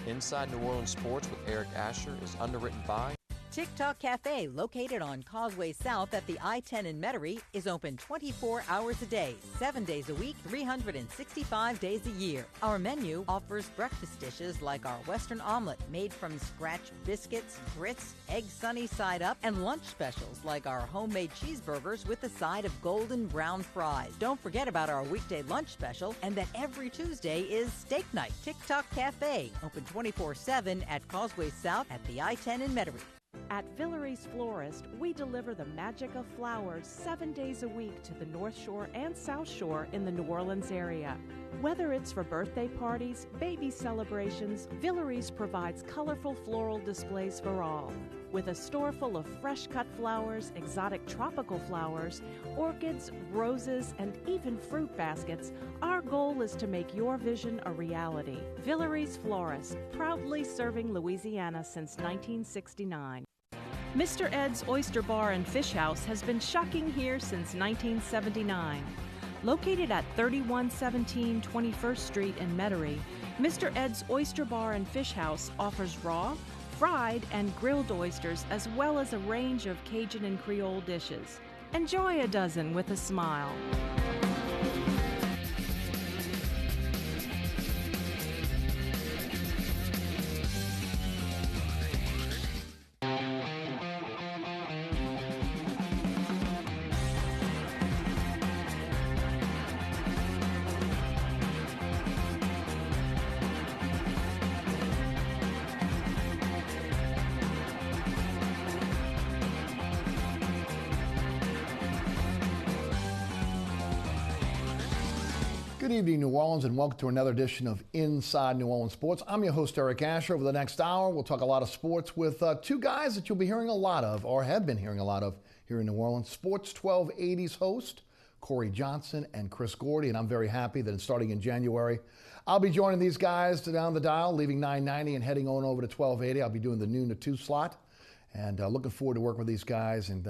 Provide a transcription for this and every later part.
Inside New Orleans Sports with Eric Asher is underwritten by TikTok Cafe, located on Causeway South at the I-10 in Metairie, is open 24 hours a day, 7 days a week, 365 days a year. Our menu offers breakfast dishes like our Western omelet made from scratch biscuits, grits, egg sunny side up, and lunch specials like our homemade cheeseburgers with a side of golden brown fries. Don't forget about our weekday lunch special, and that every Tuesday is steak night. TikTok Cafe, open 24/7 at Causeway South at the I-10 in Metairie. At Villeries Florist, we deliver the magic of flowers 7 days a week to the North Shore and South Shore in the New Orleans area. Whether it's for birthday parties, baby celebrations, Villeries provides colorful floral displays for all. With a store full of fresh-cut flowers, exotic tropical flowers, orchids, roses, and even fruit baskets, our goal is to make your vision a reality. Villeries Florist, proudly serving Louisiana since 1969. Mr. Ed's Oyster Bar and Fish House has been shucking here since 1979. Located at 3117 21st Street in Metairie, Mr. Ed's Oyster Bar and Fish House offers raw, fried, and grilled oysters, as well as a range of Cajun and Creole dishes. Enjoy a dozen with a smile. Good evening, New Orleans, and welcome to another edition of Inside New Orleans Sports. I'm your host, Eric Asher. Over the next hour, we'll talk a lot of sports with two guys that you'll be hearing a lot of, or have been hearing a lot of here in New Orleans. Sports 1280's host, Corey Johnson and Chris Gordy, and I'm very happy that it's starting in January. I'll be joining these guys down the dial, leaving 990 and heading on over to 1280. I'll be doing the noon to 2 slot, and looking forward to working with these guys. And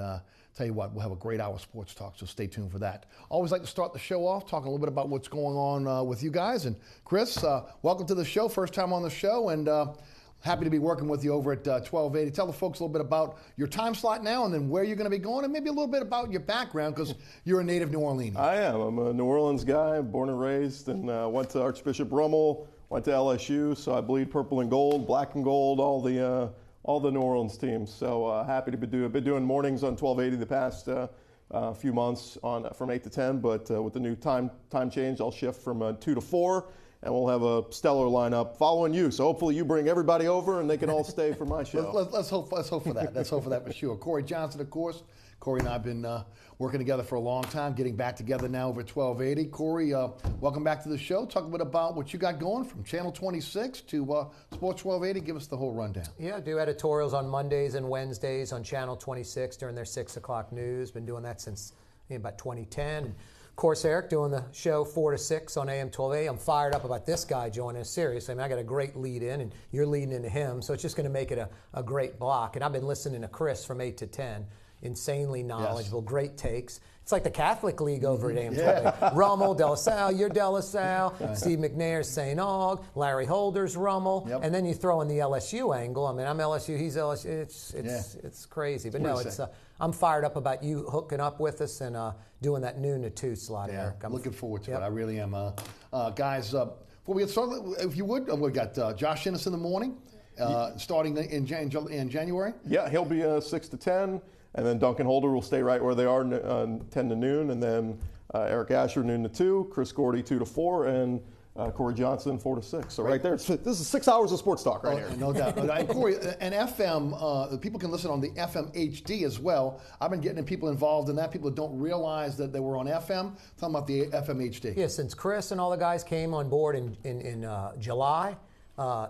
tell you what, we'll have a great hour of sports talk, so stay tuned for that. Always like to start the show off talking a little bit about what's going on with you guys. And Chris, welcome to the show, first time on the show, and happy to be working with you over at 1280. Tell the folks a little bit about your time slot now and then where you're going to be going, and maybe a little bit about your background, because you're a native New Orleanian. I am. I'm a New Orleans guy, born and raised, and went to Archbishop Rummel, went to LSU, so I bleed purple and gold, black and gold, all the New Orleans teams. So happy to be doing mornings on 1280 the past few months from 8 to 10, but with the new time change, I'll shift from 2 to 4, and we'll have a stellar lineup following you. So hopefully you bring everybody over and they can all stay for my show. Let's hope for that. Let's hope for that for sure. Corey Johnson, of course. Corey and I have been working together for a long time, getting back together now over 1280. Corey, welcome back to the show. Talk a bit about what you got going from Channel 26 to Sports 1280. Give us the whole rundown. Yeah, I do editorials on Mondays and Wednesdays on Channel 26 during their 6 o'clock news. Been doing that since about 2010. And of course, Eric, doing the show 4 to 6 on AM 1280. I'm fired up about this guy joining us. Seriously, I got a great lead in, and you're leading into him, so it's just going to make it a great block. And I've been listening to Chris from 8 to 10. Insanely knowledgeable, yes. Great takes. It's like the Catholic League over at AM 1280. Rummel, De La Salle, you're De La Salle, Steve McNair's St. Aug, Larry Holder's Rummel, and then you throw in the LSU angle. I mean, I'm LSU, he's LSU. It's crazy. But no, I'm fired up about you hooking up with us and doing that noon to 2 slot, Eric. I'm looking forward to it. I really am. Guys, before we get started, if you would, we got Josh Innes in the morning, starting in January. Yeah, he'll be 6 to 10. And then Duncan Holder will stay right where they are, 10 to noon. And then Eric Asher, noon to 2. Chris Gordy, 2 to 4. And Corey Johnson, 4 to 6. So right there, this is 6 hours of sports talk right here. No doubt. And Corey, and FM, people can listen on the FM HD as well. I've been getting people involved in that. People that don't realize that they were on FM. Talking about the FM HD. Yeah, since Chris and all the guys came on board in July,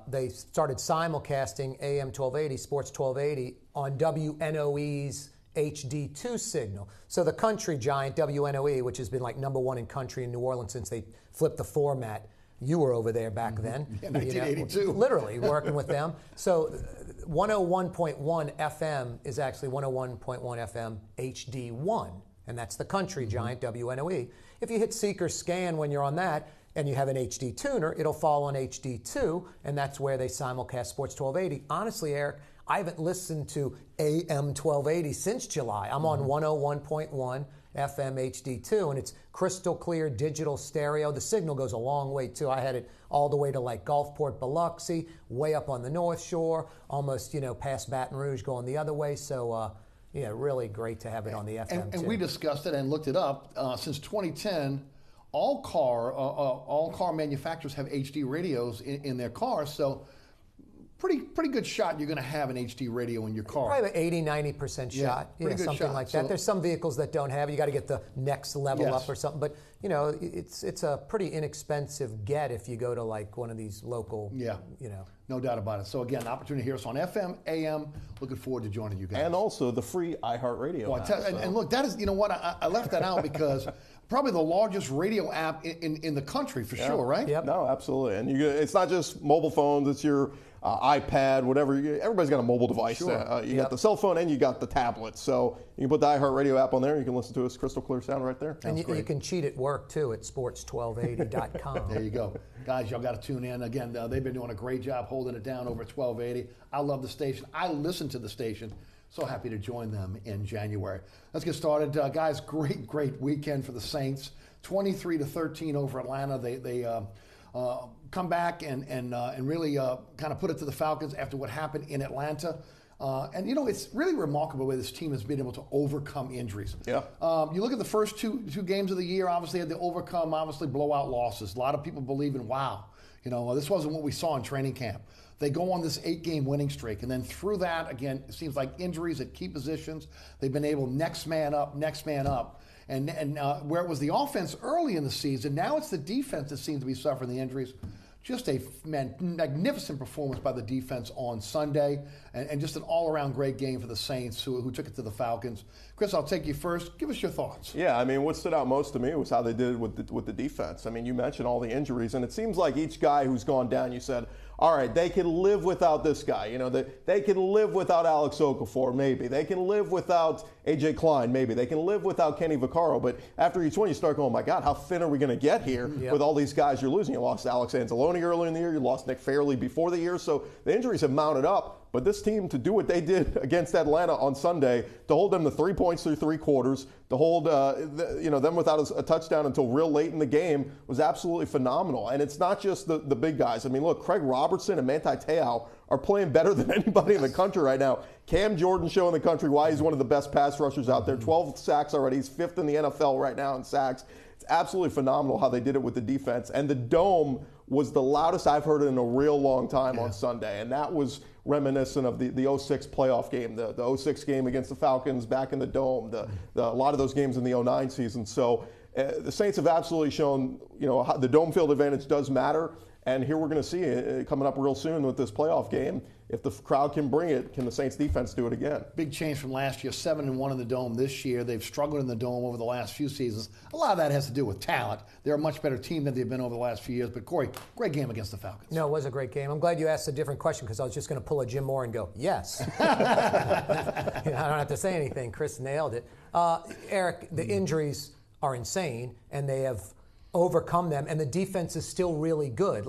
they started simulcasting AM 1280, Sports 1280 on WNOE's HD2 signal. So the country giant WNOE, which has been like #1 in country in New Orleans since they flipped the format. You were over there back then. Yeah, 1982. Literally working with them. So 101.1 FM is actually 101.1 FM HD1, and that's the country giant WNOE. If you hit Seeker Scan when you're on that, and you have an HD tuner, it'll fall on HD2, and that's where they simulcast Sports 1280. Honestly, Eric, I haven't listened to AM 1280 since July. I'm on 101.1 FM HD2, and it's crystal clear digital stereo. The signal goes a long way, too. I had it all the way to like Gulfport, Biloxi, way up on the North Shore, almost, past Baton Rouge going the other way. So, yeah, really great to have it on the FM, and we discussed it and looked it up. Since 2010, all car manufacturers have HD radios in their cars, so pretty good shot you're going to have an HD radio in your car. Probably about 80-90% shot, something shot. Like that. There's some vehicles that don't have it. You got to get the next level up or something. But it's a pretty inexpensive get if you go to like one of these local. No doubt about it. So again, an opportunity to hear us on FM, AM. Looking forward to joining you guys. And also the free iHeartRadio app. And look, that is, I left that out because probably the largest radio app in the country for sure, right? Yep. No, absolutely. And it's not just mobile phones, it's your iPad, whatever. Everybody's got a mobile device. Sure. You got the cell phone and you got the tablet. So you can put the iHeartRadio app on there. You can listen to us crystal clear sound right there. And you can cheat at work, too, at sports1280.com. There you go. Guys, y'all got to tune in. Again, they've been doing a great job holding it down over at 1280. I love the station. I listen to the station. So happy to join them in January. Let's get started. Guys, great weekend for the Saints. 23-13 over Atlanta. They come back and really kind of put it to the Falcons after what happened in Atlanta. And it's really remarkable the way this team has been able to overcome injuries. Yeah. You look at the first two games of the year, obviously had to overcome blowout losses. A lot of people believe in, this wasn't what we saw in training camp. They go on this 8-game winning streak, and then through that, again, it seems like injuries at key positions. They've been able next man up. And where it was the offense early in the season, now it's the defense that seems to be suffering the injuries. Just a magnificent performance by the defense on Sunday, and just an all-around great game for the Saints who took it to the Falcons. Chris, I'll take you first. Give us your thoughts. Yeah, what stood out most to me was how they did it with the defense. You mentioned all the injuries, and it seems like each guy who's gone down, you said, all right, they can live without this guy. They can live without Alex Okafor, maybe. They can live without A.J. Klein, maybe. They can live without Kenny Vaccaro. But after each one, you start going, oh, my God, how thin are we going to get here with all these guys you're losing? You lost Alex Anzalone earlier in the year. You lost Nick Fairley before the year. So the injuries have mounted up. But this team, to do what they did against Atlanta on Sunday, to hold them to 3 points through three quarters, to hold them without a touchdown until real late in the game was absolutely phenomenal. And it's not just the big guys. Look, Craig Robertson and Manti Te'o are playing better than anybody in the country right now. Cam Jordan showing the country why he's one of the best pass rushers out there. 12 sacks already. He's 5th in the NFL right now in sacks. It's absolutely phenomenal how they did it with the defense. And the Dome was the loudest I've heard it in a real long time on Sunday. And that was reminiscent of the 06 playoff game, the 06 game against the Falcons back in the Dome, a lot of those games in the 09 season. So the Saints have absolutely shown, how the Dome field advantage does matter. And here we're going to see it coming up real soon with this playoff game. If the crowd can bring it, can the Saints defense do it again? Big change from last year, 7-1 in the Dome this year. They've struggled in the Dome over the last few seasons. A lot of that has to do with talent. They're a much better team than they've been over the last few years. But Corey, great game against the Falcons. No, it was a great game. I'm glad you asked a different question because I was just going to pull a Jim Moore and go, yes. I don't have to say anything. Chris nailed it. Eric, the injuries are insane, and they have overcome them, and the defense is still really good.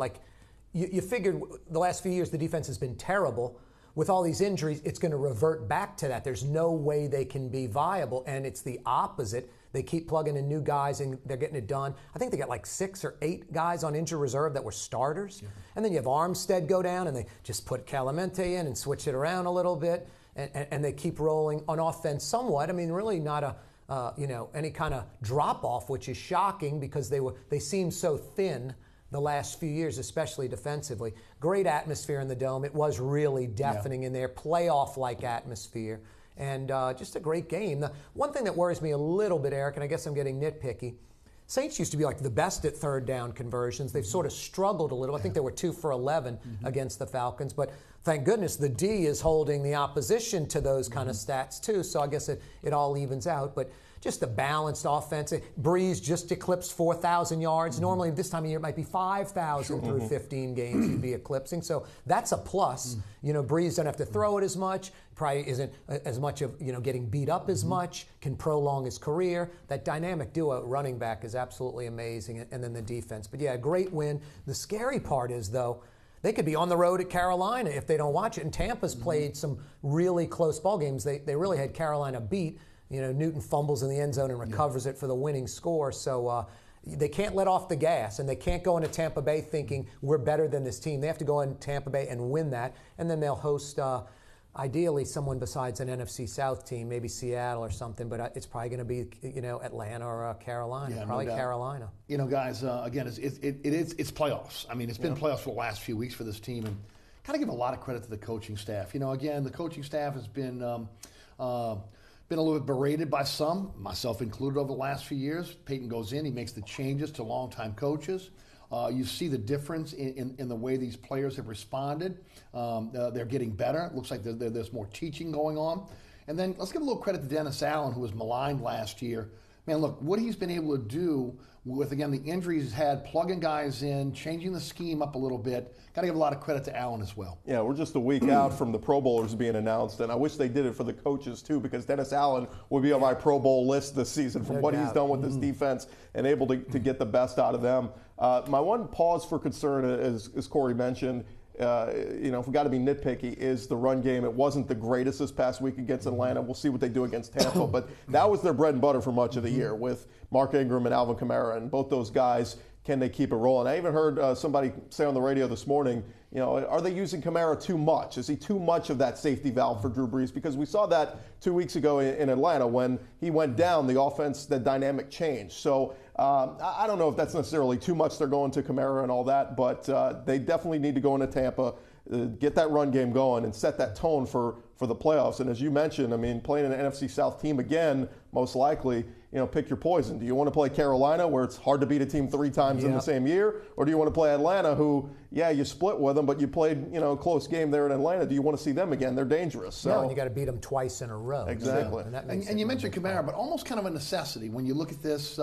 You figured the last few years the defense has been terrible. With all these injuries, it's going to revert back to that. There's no way they can be viable, and it's the opposite. They keep plugging in new guys, and they're getting it done. I think they got 6 or 8 guys on injured reserve that were starters. Yeah. And then you have Armstead go down, and they just put Clemente in and switch it around a little bit, and they keep rolling on offense somewhat. Really not any kind of drop-off, which is shocking because they seem so thin the last few years, especially defensively. Great atmosphere in the Dome. It was really deafening in there, playoff-like atmosphere, and just a great game. The one thing that worries me a little bit, Eric, and I guess I'm getting nitpicky, Saints used to be the best at third down conversions. They've sort of struggled a little. I think they were 2 for 11 against the Falcons, but thank goodness the D is holding the opposition to those kind of stats too. So I guess it all evens out. But just a balanced offense. Breeze just eclipsed 4,000 yards. Normally this time of year it might be 5,000 through 15 games he'd be eclipsing. So that's a plus. You know, Breeze don't have to throw it as much. Probably isn't as much of, you know, getting beat up as much. Can prolong his career. That dynamic duo at running back is absolutely amazing. And then the defense. But yeah, great win. The scary part is, though, they could be on the road at Carolina if they don't watch it. And Tampa's played some really close ball games. They really had Carolina beat. You know, Newton fumbles in the end zone and recovers it for the winning score. So they can't let off the gas, and they can't go into Tampa Bay thinking we're better than this team. They have to go in Tampa Bay and win that, and then they'll host, ideally, someone besides an NFC South team, maybe Seattle or something, but it's probably going to be, you know, Atlanta or Carolina. Yeah, probably no doubt. Carolina. You know, guys, again, it's playoffs. I mean, it's been playoffs for the last few weeks for this team, and got to give a lot of credit to the coaching staff. You know, again, the coaching staff has been a little bit berated by some, myself included, over the last few years. Peyton goes in, he makes the changes to longtime coaches. You see the difference in the way these players have responded. They're getting better. It looks like there's more teaching going on. And then let's give a little credit to Dennis Allen, who was maligned last year. Man, look, what he's been able to do with, again, the injuries he's had, plugging guys in, changing the scheme up a little bit. Got to give a lot of credit to Allen as well. Yeah, we're just a week out from the Pro Bowlers being announced, and I wish they did it for the coaches too, because Dennis Allen would be on my Pro Bowl list this season from what he's done with this defense and able to get the best out of them. My one pause for concern, as Corey mentioned, you know, if we got to be nitpicky, is the run game. It wasn't the greatest this past week against Atlanta. We'll see what they do against Tampa, but that was their bread and butter for much of the year with Mark Ingram and Alvin Kamara, and both those guys, can they keep it rolling? I even heard somebody say on the radio this morning, you know, are they using Kamara too much? Is he too much of that safety valve for Drew Brees? Because we saw that 2 weeks ago in Atlanta when he went down, the offense, the dynamic changed. So I don't know if that's necessarily too much they're going to Kamara and all that, but they definitely need to go into Tampa, get that run game going, and set that tone for the playoffs. And as you mentioned, I mean, playing an NFC South team again, most likely, you know, pick your poison. Do you want to play Carolina, where it's hard to beat a team 3 times in the same year? Or do you want to play Atlanta, who, yeah, you split with them, but you played, you know, a close game there in Atlanta. Do you want to see them again? They're dangerous. So. No, and you got to beat them twice in a row. Exactly. So, and you mentioned Kamara, but almost kind of a necessity when you look at this.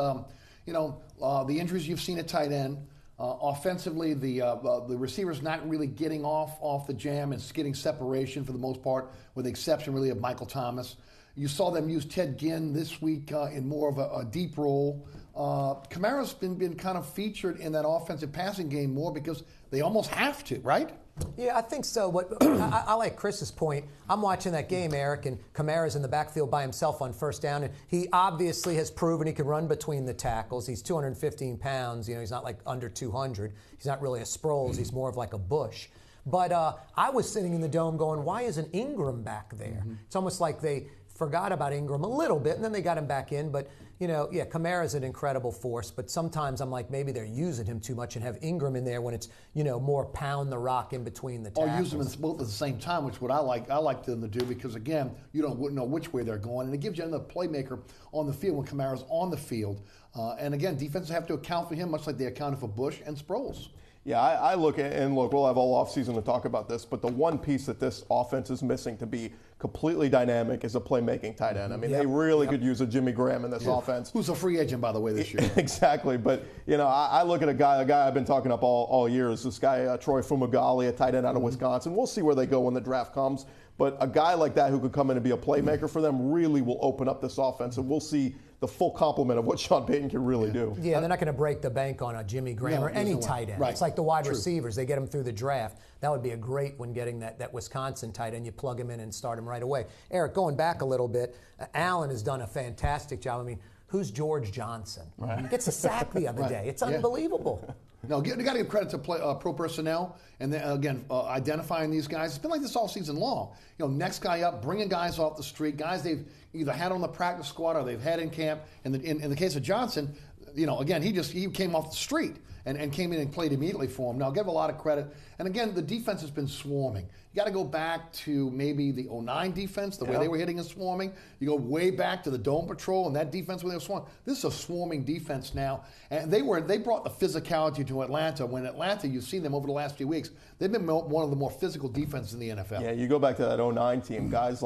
You know, the injuries you've seen at tight end. Offensively, the receivers not really getting off the jam and getting separation for the most part, with the exception really of Michael Thomas. You saw them use Ted Ginn this week in more of a deep role. Kamara's been kind of featured in that offensive passing game more because they almost have to, right? Yeah, I think so. But I like Chris's point. I'm watching that game, Eric, and Kamara's in the backfield by himself on first down, and he obviously has proven he can run between the tackles. He's 215 pounds. You know, he's not like under 200. He's not really a Sproles. He's more of like a Bush. But I was sitting in the dome going, why isn't Ingram back there? It's almost like they forgot about Ingram a little bit, and then they got him back in. But, you know, yeah, Kamara's an incredible force, but sometimes I'm like, maybe they're using him too much and have Ingram in there when it's, you know, more pound the rock in between the tackles. Or use them both at the same time, which is what I like them to do, because, again, you don't know which way they're going, and it gives you another playmaker on the field when Kamara's on the field. And, again, defenses have to account for him, much like they accounted for Bush and Sproles. Yeah, I look at, and look, we'll have all offseason to talk about this, but the one piece that this offense is missing to be completely dynamic is a playmaking tight end. I mean, they really could use a Jimmy Graham in this offense. Who's a free agent, by the way, this year. Exactly, but, you know, I look at a guy I've been talking up all year is this guy, Troy Fumagalli, a tight end out of Wisconsin. We'll see where they go when the draft comes, but a guy like that who could come in and be a playmaker for them really will open up this offense, and we'll see the full complement of what Sean Payton can really do. Yeah, they're not going to break the bank on a Jimmy Graham or any tight end. Right. It's like the wide receivers. They get them through the draft. That would be a great one, getting that Wisconsin tight end. You plug him in and start him right away. Eric, going back a little bit, Allen has done a fantastic job. I mean, who's George Johnson? Right. He gets a sack the other day. It's unbelievable. No, you got to give credit to pro personnel, and then, again, identifying these guys. It's been like this all season long. You know, next guy up, bringing guys off the street, guys they've either had on the practice squad or they've had in camp. And in the case of Johnson, you know, again, he came off the street, and came in and played immediately for him. Now, I'll give a lot of credit. And again, the defense has been swarming. You got to go back to maybe the 09 defense, the way they were hitting and swarming. You go way back to the Dome Patrol and that defense when they were swarming. This is a swarming defense now. And they brought the physicality to Atlanta. When Atlanta, you've seen them over the last few weeks, they've been one of the more physical defenses in the NFL. Yeah, you go back to that 09 team, guys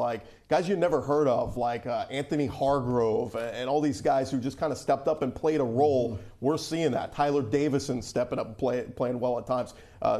you never heard of, like Anthony Hargrove and all these guys who just kind of stepped up and played a role. We're seeing that. Tyler Davison stepping up and playing well at times.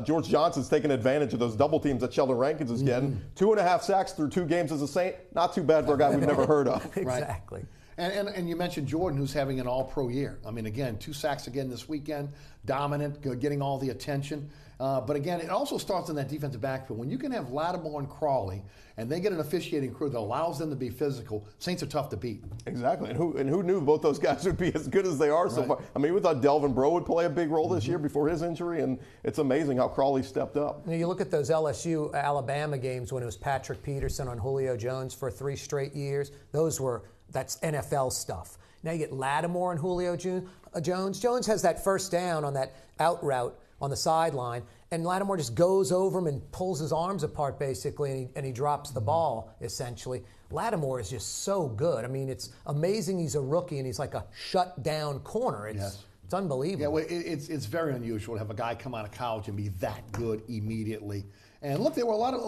George Johnson's taking advantage of those double teams that Sheldon Rankins is getting. 2.5 sacks through 2 games as a Saint. Not too bad for a guy we've never heard of. Exactly. And you mentioned Jordan, who's having an all-pro year. I mean, again, 2 sacks again this weekend, dominant, getting all the attention. But again, it also starts in that defensive backfield. When you can have Lattimore and Crawley, and they get an officiating crew that allows them to be physical, Saints are tough to beat. Exactly. And who knew both those guys would be as good as they are so far? I mean, we thought Delvin Breaux would play a big role this year before his injury, and it's amazing how Crawley stepped up. You look at those LSU-Alabama games when it was Patrick Peterson on Julio Jones for 3 straight years. That's NFL stuff. Now you get Lattimore and Julio Jones. Jones has that first down on that out route on the sideline, and Lattimore just goes over him and pulls his arms apart basically, and he drops the ball essentially. Lattimore is just so good. I mean, it's amazing he's a rookie and he's like a shut-down corner. It's unbelievable. Yeah, well, it's very unusual to have a guy come out of college and be that good immediately. And look, there were a lot of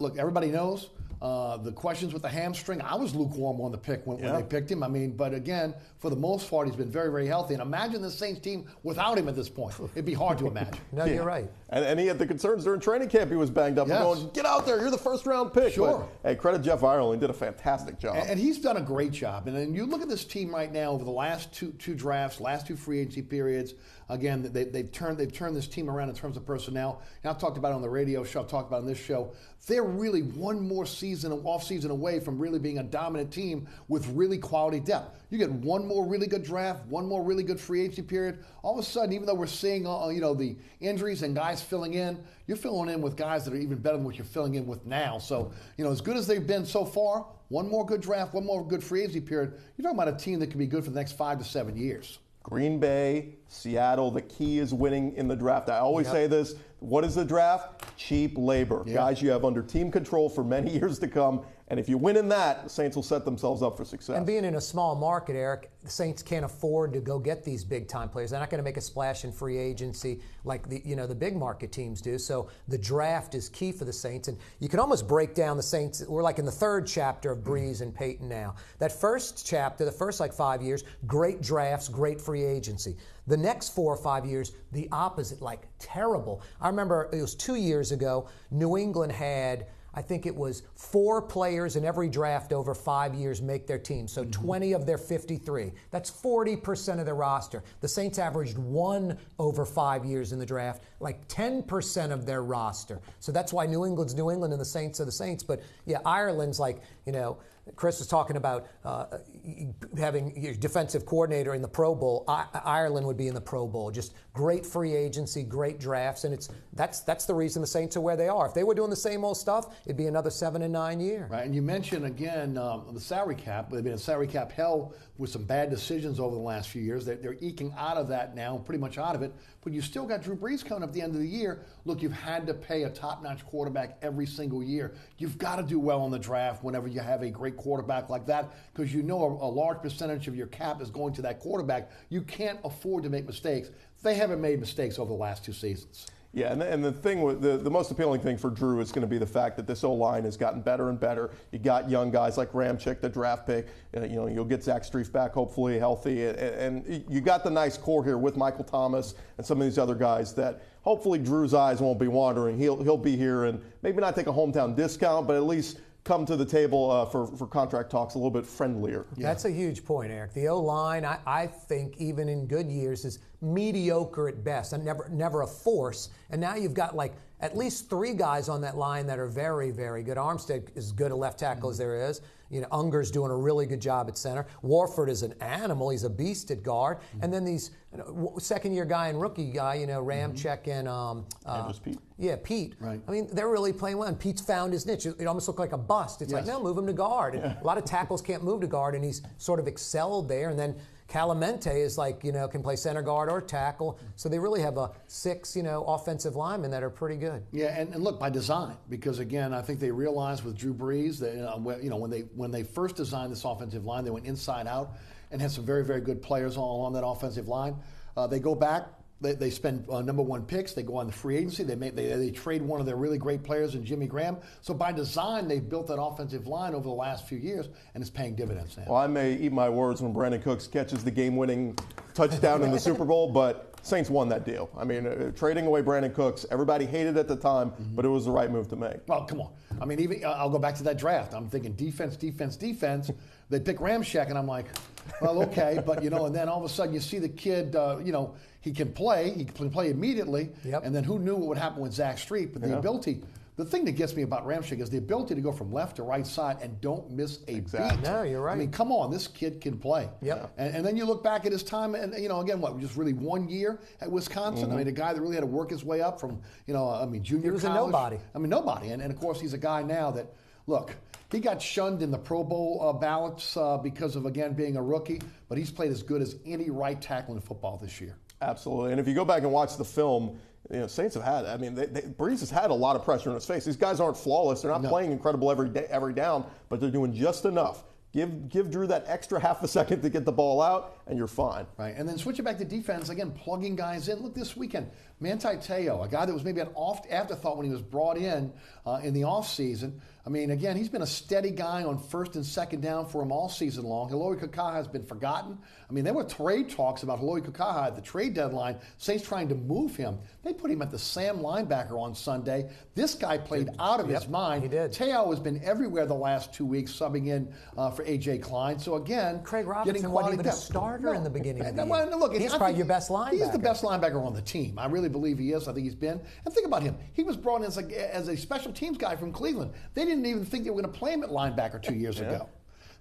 look, everybody knows. The questions with the hamstring, I was lukewarm on the pick when they picked him. I mean, but again, for the most part, he's been very, very healthy. And imagine the Saints team without him at this point. It'd be hard to imagine. No, you're right. And he had the concerns during training camp. He was banged up. Yes. And going, get out there. You're the first-round pick. Sure. But, hey, credit Jeff Ireland. He did a fantastic job. And he's done a great job. And then you look at this team right now over the last two drafts, last 2 free agency periods. Again, they've turned this team around in terms of personnel. And I've talked about it on the radio show. I've talked about it on this show. They're really one more off-season away from really being a dominant team with really quality depth. You get one more really good draft, one more really good free agency period. All of a sudden, even though we're seeing the injuries and guys filling in, you're filling in with guys that are even better than what you're filling in with now. So, as good as they've been so far, one more good draft, one more good free agency period, you're talking about a team that could be good for the next 5 to 7 years. Green Bay, Seattle, the key is winning in the draft. I always say this. What is the draft? Cheap labor. Guys you have under team control for many years to come. And if you win in that, the Saints will set themselves up for success. And being in a small market, Eric, the Saints can't afford to go get these big-time players. They're not going to make a splash in free agency like the big market teams do. So the draft is key for the Saints. And you can almost break down the Saints. We're like in the 3rd chapter of Breeze and Peyton now. That first chapter, the first 5 years, great drafts, great free agency. The next 4 or 5 years, the opposite, terrible. I remember it was 2 years ago, New England had, I think it was 4 players in every draft over 5 years make their team. So 20 of their 53. That's 40% of their roster. The Saints averaged 1 over 5 years in the draft, 10% of their roster. So that's why New England's New England and the Saints are the Saints. But yeah, Ireland's Chris was talking about having your defensive coordinator in the Pro Bowl. Ireland would be in the Pro Bowl. Just great free agency, great drafts, and that's the reason the Saints are where they are. If they were doing the same old stuff, it'd be another 7 and 9 year. Right, and you mentioned again the salary cap. They've been in salary cap hell with some bad decisions over the last few years. They're eking out of that now, pretty much out of it. But you still got Drew Brees coming up at the end of the year. Look, you've had to pay a top-notch quarterback every single year. You've got to do well in the draft whenever you have a great quarterback like that, because a large percentage of your cap is going to that quarterback. You can't afford to make mistakes. They haven't made mistakes over the last 2 seasons. Yeah, and the thing with the most appealing thing for Drew is going to be the fact that this O-line has gotten better and better. You got young guys like Ramczyk, the draft pick. You'll get Zach Strief back, hopefully healthy, and you got the nice core here with Michael Thomas and some of these other guys that hopefully Drew's eyes won't be wandering. He'll be here and maybe not take a hometown discount, but at least come to the table for contract talks a little bit friendlier. Yeah. That's a huge point, Eric. The O-line, I think, even in good years, is mediocre at best and never a force. And now you've got at least 3 guys on that line that are very, very good. Armstead is as good a left tackle as there is. Unger's doing a really good job at center. Warford is an animal. He's a beast at guard. And then these second-year guy and rookie guy, Ramczyk and just Pete. Yeah, Pete. Right. I mean, they're really playing well. And Pete's found his niche. It almost looked like a bust. It's no, move him to guard. And a lot of tackles can't move to guard, and he's sort of excelled there. And then Calamente is like, can play center guard or tackle. So they really have a 6, offensive linemen that are pretty good. Yeah, and look, by design, because again, I think they realized with Drew Brees that when they first designed this offensive line, they went inside out and had some very, very good players along that offensive line. They go back. They spend number 1 picks. They go on the free agency. They trade one of their really great players in Jimmy Graham. So by design, they've built that offensive line over the last few years, and it's paying dividends now. Well, I may eat my words when Brandon Cooks catches the game-winning touchdown in the Super Bowl, but Saints won that deal. I mean, trading away Brandon Cooks, everybody hated it at the time, but it was the right move to make. Well, come on. I mean, even I'll go back to that draft. I'm thinking defense. They pick Ramczyk, and I'm like, well, okay, but and then all of a sudden you see the kid, he can play. He can play immediately. Yep. And then who knew what would happen with Zach Street? But the ability, the thing that gets me about Ramczyk is the ability to go from left to right side and don't miss a beat. No, you're right. I mean, come on, this kid can play. Yep. And then you look back at his time, and again, just really 1 year at Wisconsin. I mean, a guy that really had to work his way up from, junior He was college. a nobody. I mean, nobody. And of course, he's a guy now that, look, he got shunned in the Pro Bowl ballots because of, again, being a rookie, but he's played as good as any right tackle in football this year. Absolutely. And if you go back and watch the film, Saints have had, Brees has had a lot of pressure in his face. These guys aren't flawless. They're not playing incredible every down, but they're doing just enough. Give Drew that extra half a second to get the ball out, and you're fine. Right, and then switching back to defense, again, plugging guys in. Look, this weekend, Manti Te'o, a guy that was maybe an afterthought when he was brought in the offseason. I mean, again, he's been a steady guy on first and second down for him all season long. Hilori Kakaha has been forgotten. I mean, there were trade talks about Hilori Kakaha at the trade deadline, Saints trying to move him. They put him at the Sam linebacker on Sunday. This guy played out of his mind. He did. Te'o has been everywhere the last 2 weeks, subbing in for A.J. Klein. So, again, Craig getting Robinson wasn't even a starter in the beginning of the year. Well, look, he's probably your best linebacker. He's the best linebacker on the team. I really believe he is. I think he's been. And think about him. He was brought in as a special teams guy from Cleveland. They didn't even think they were going to play him at linebacker 2 years ago.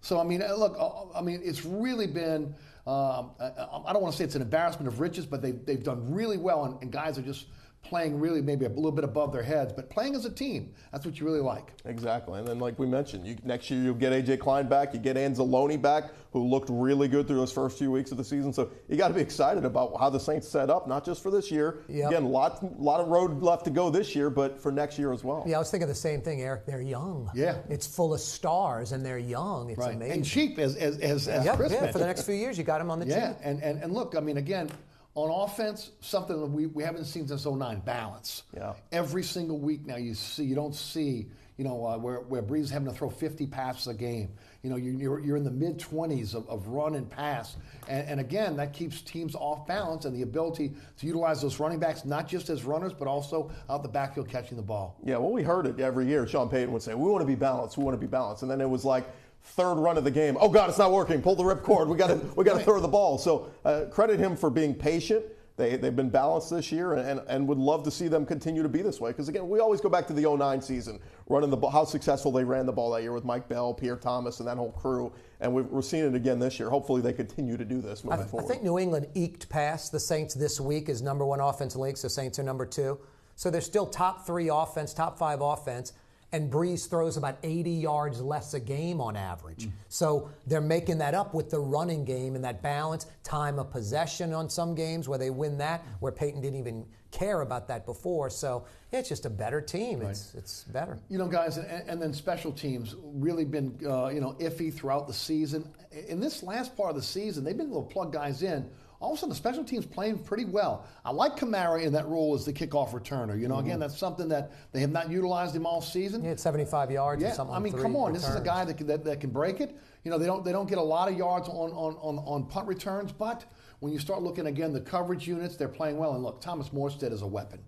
So, I mean, look, it's really been, I don't want to say it's an embarrassment of riches, but they've done really well, and guys are just playing really maybe a little bit above their heads, but playing as a team, that's what you really like. Exactly. And then like we mentioned, next year you'll get A.J. Klein back, you get Anzalone back, who looked really good through those first few weeks of the season. So you got to be excited about how the Saints set up, not just for this year. Yep. Again, a lot of road left to go this year, but for next year as well. Yeah, I was thinking the same thing, Eric. They're young. Yeah. It's full of stars, and they're young. It's right. amazing. And cheap as Chris mentioned. For the next few years, you got him on the cheap. Yeah, and look, I mean, again, on offense, something that we haven't seen since 2009, balance. Yeah. Every single week now you don't see, where Brees is having to throw 50 passes a game. You're in the mid-20s of run and pass. And again, that keeps teams off balance, and the ability to utilize those running backs, not just as runners, but also out the backfield catching the ball. Yeah, well, we heard it every year. Sean Payton would say, we want to be balanced, And then it was like, third run of the game. Oh God, it's not working. Pull the ripcord. We got to throw the ball. So credit him for being patient. They've been balanced this year, and would love to see them continue to be this way. Because again, we always go back to the 2009 season, running the ball, how successful they ran the ball that year with Mike Bell, Pierre Thomas, and that whole crew. And we're seeing it again this year. Hopefully, they continue to do this moving forward. I think New England eked past the Saints this week as number 1 offense in the league. So Saints are number 2. So they're still top 3 offense, top 5 offense. And Brees throws about 80 yards less a game on average. So they're making that up with the running game and that balance, time of possession on some games where they win that, where Peyton didn't even care about that before. So it's just a better team. Right. It's better. Guys, and then special teams really been, iffy throughout the season. In this last part of the season, they've been able to plug guys in. All of a sudden, the special teams playing pretty well. I like Kaare in that role as the kickoff returner. Again, that's something that they have not utilized him all season. He had 75 yards or something. I mean, come on, returns. This is a guy that can break it. They don't get a lot of yards on punt returns, but when you start looking again the coverage units, they're playing well. And look, Thomas Morstead is a weapon.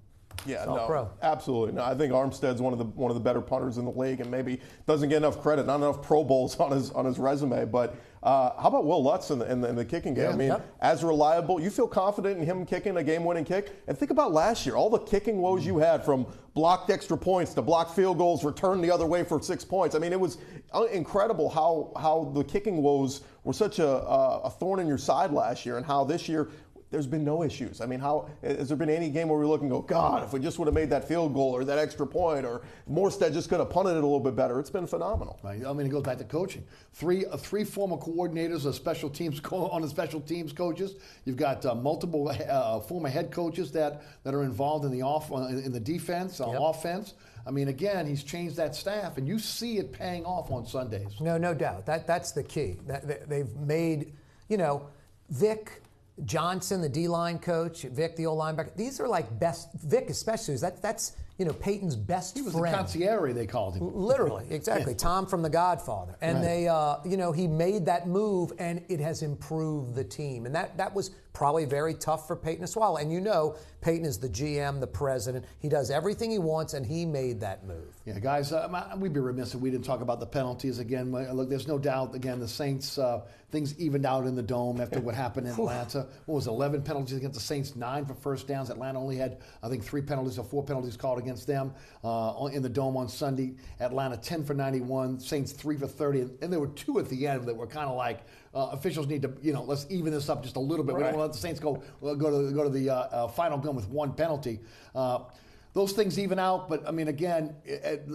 Yeah, pro. Absolutely. No, I think Armstead's one of the better punters in the league, and maybe doesn't get enough credit, not enough Pro Bowls on his resume. But how about Will Lutz in the kicking game? Yeah, as reliable. You feel confident in him kicking a game-winning kick? And think about last year, all the kicking woes you had, from blocked extra points to blocked field goals, returned the other way for 6 points. I mean, it was incredible how the kicking woes were such a thorn in your side last year, and how this year there's been no issues. I mean, how has there been any game where we look and go, God, if we just would have made that field goal or that extra point, or Morstead just could have punted it a little bit better? It's been phenomenal. Right. I mean, it goes back to coaching. Three former coordinators of special teams on the special teams coaches. You've got multiple former head coaches that are involved in the defense, offense. I mean, again, he's changed that staff, and you see it paying off on Sundays. No doubt. That's the key. They've made, Vic Johnson, the D-line coach, Vic, the old linebacker. These are like best. Vic, especially, that's Peyton's best friend. He was the concierge, they called him. Literally, exactly. Tom from The Godfather, and they, he made that move, and it has improved the team, and that was probably very tough for Peyton to swallow. And Peyton is the GM, the president. He does everything he wants, and he made that move. Yeah, guys, we'd be remiss if we didn't talk about the penalties again. Look, there's no doubt, again, the Saints, things evened out in the Dome after what happened in Atlanta. What was it, 11 penalties against the Saints, 9 for first downs. Atlanta only had, I think, 3 penalties or 4 penalties called against them in the Dome on Sunday. Atlanta 10 for 91, Saints 3 for 30, and there were 2 at the end that were kind of like, officials need to, let's even this up just a little bit. Right. We don't want to let the Saints go to the final gun with 1 penalty. Those things even out, but I mean, again,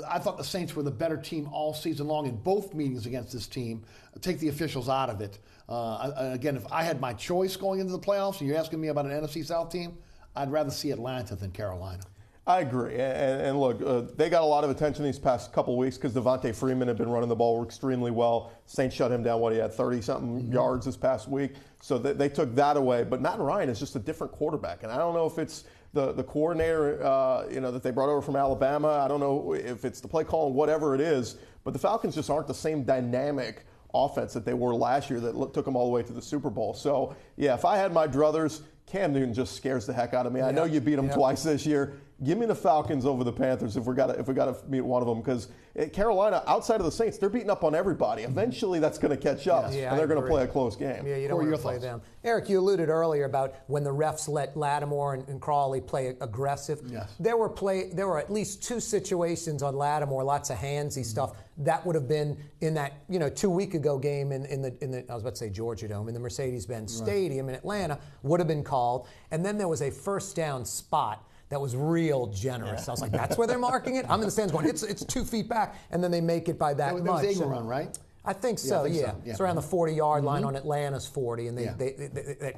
I thought the Saints were the better team all season long in both meetings against this team. Take the officials out of it. Again, if I had my choice going into the playoffs, and you're asking me about an NFC South team, I'd rather see Atlanta than Carolina. I agree. And look, they got a lot of attention these past couple of weeks because Devontae Freeman had been running the ball extremely well. Saints shut him down, he had 30-something yards this past week. So they took that away. But Matt Ryan is just a different quarterback. And I don't know if it's the coordinator that they brought over from Alabama. I don't know if it's the play calling, whatever it is. But the Falcons just aren't the same dynamic offense that they were last year that took them all the way to the Super Bowl. So, yeah, if I had my druthers, Cam Newton just scares the heck out of me. I know you beat him twice this year. Give me the Falcons over the Panthers if we got to meet one of them, because Carolina, outside of the Saints, they're beating up on everybody. Eventually, that's going to catch up, and they're going to play a close game. Yeah, you don't want to play them. Eric, you alluded earlier about when the refs let Lattimore and Crawley play aggressive. Yes. There were at least 2 situations on Lattimore, lots of handsy stuff that would have been in that 2 week ago game in the I was about to say Georgia Dome, in the Mercedes-Benz Stadium in Atlanta, would have been called, and then there was a first down spot that was real generous. I was like, that's where they're marking it? I'm in the stands going, it's 2 feet back, and then they make it by that much. That was Eagle Run, right? I think so, yeah. It's around the 40-yard line on Atlanta's 40, and they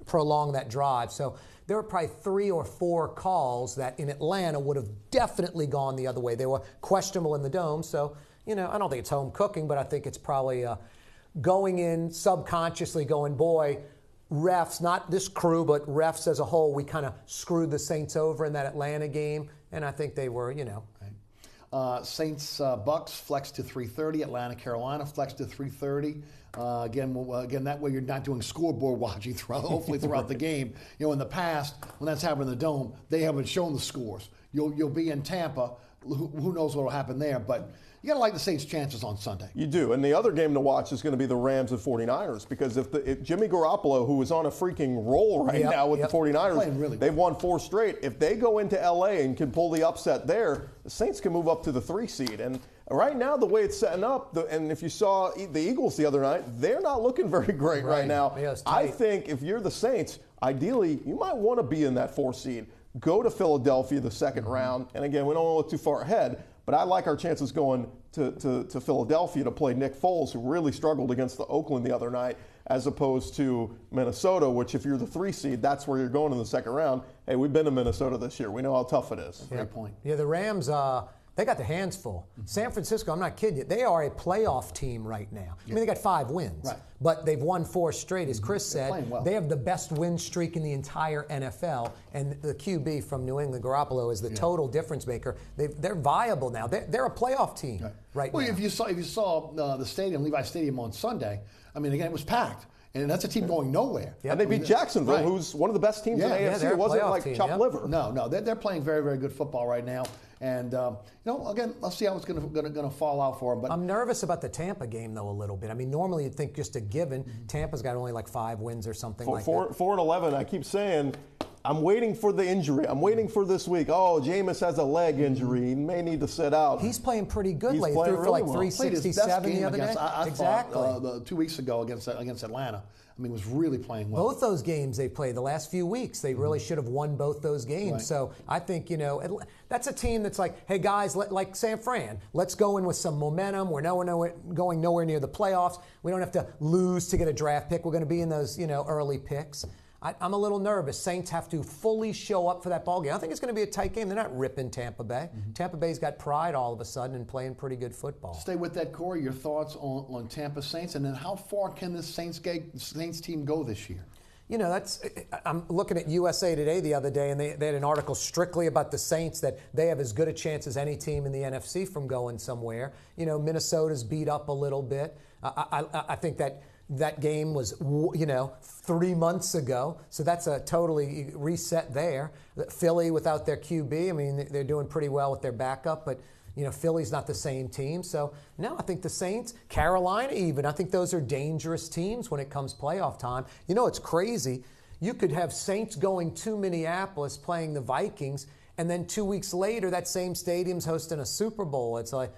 prolong that drive. So there were probably 3 or 4 calls that in Atlanta would have definitely gone the other way. They were questionable in the Dome, so, I don't think it's home cooking, but I think it's probably going in subconsciously going, boy, refs, not this crew, but refs as a whole, we kind of screwed the Saints over in that Atlanta game, and I think they were, Saints Bucks flex to 3:30. Atlanta Carolina flex to 3:30. Again, that way you're not doing scoreboard watching hopefully throughout the game. In the past when that's happened in the Dome, they haven't shown the scores. You'll be in Tampa. Who knows what will happen there? But you got to like the Saints' chances on Sunday. You do. And the other game to watch is going to be the Rams and 49ers, because if Jimmy Garoppolo, who is on a freaking roll right now with the 49ers, really they've won 4 straight. If they go into L.A. and can pull the upset there, the Saints can move up to the 3 seed. And right now, the way it's setting up, and if you saw the Eagles the other night, they're not looking very great right now. Yeah, I think if you're the Saints, ideally, you might want to be in that 4 seed. Go to Philadelphia the second round. And again, we don't want to look too far ahead, but I like our chances going to Philadelphia to play Nick Foles, who really struggled against the Oakland the other night, as opposed to Minnesota, which if you're the 3 seed, that's where you're going in the second round. Hey, we've been to Minnesota this year. We know how tough it is. Great point. Yeah, the Rams, they got their hands full. San Francisco, I'm not kidding you, they are a playoff team right now. I mean, they got 5 wins, but they've won 4 straight. As Chris said, they have the best win streak in the entire NFL, and the QB from New England, Garoppolo, is the total difference maker. They're viable now. They're a playoff team right now. Well, if you saw the stadium, Levi Stadium on Sunday, I mean, again, it was packed. And that's a team going nowhere. And they beat Jacksonville, who's one of the best teams in the AFC. It wasn't like chopped liver. No, they're playing very, very good football right now. And again, let's see how it's going to fall out for them. But I'm nervous about the Tampa game though a little bit. I mean, normally you'd think just a given. Tampa's got only like 5 wins or something like that. 4-11. I keep saying, I'm waiting for the injury. I'm waiting for this week. Oh, Jameis has a leg injury. He may need to sit out. He's playing pretty good lately. Playing Threw for really like well. 367 the other day. I Exactly. thought 2 weeks ago against Atlanta. I mean, was really playing well. Both those games they played the last few weeks, they really should have won both those games. Right. So I think, that's a team that's like, hey, guys, like San Fran, let's go in with some momentum. We're going nowhere near the playoffs. We don't have to lose to get a draft pick. We're going to be in those, early picks. I'm a little nervous. Saints have to fully show up for that ball game. I think it's going to be a tight game. They're not ripping Tampa Bay. Tampa Bay's got pride all of a sudden and playing pretty good football. Stay with that, Corey. Your thoughts on Tampa Saints, and then how far can this Saints team go this year? I'm looking at USA Today the other day, and they had an article strictly about the Saints that they have as good a chance as any team in the NFC from going somewhere. Minnesota's beat up a little bit. I think that game was, 3 months ago. So that's a totally reset there. Philly without their QB, I mean, they're doing pretty well with their backup, but Philly's not the same team. So, no, I think the Saints, Carolina even, I think those are dangerous teams when it comes playoff time. It's crazy. You could have Saints going to Minneapolis playing the Vikings, and then 2 weeks later, that same stadium's hosting a Super Bowl. It's like,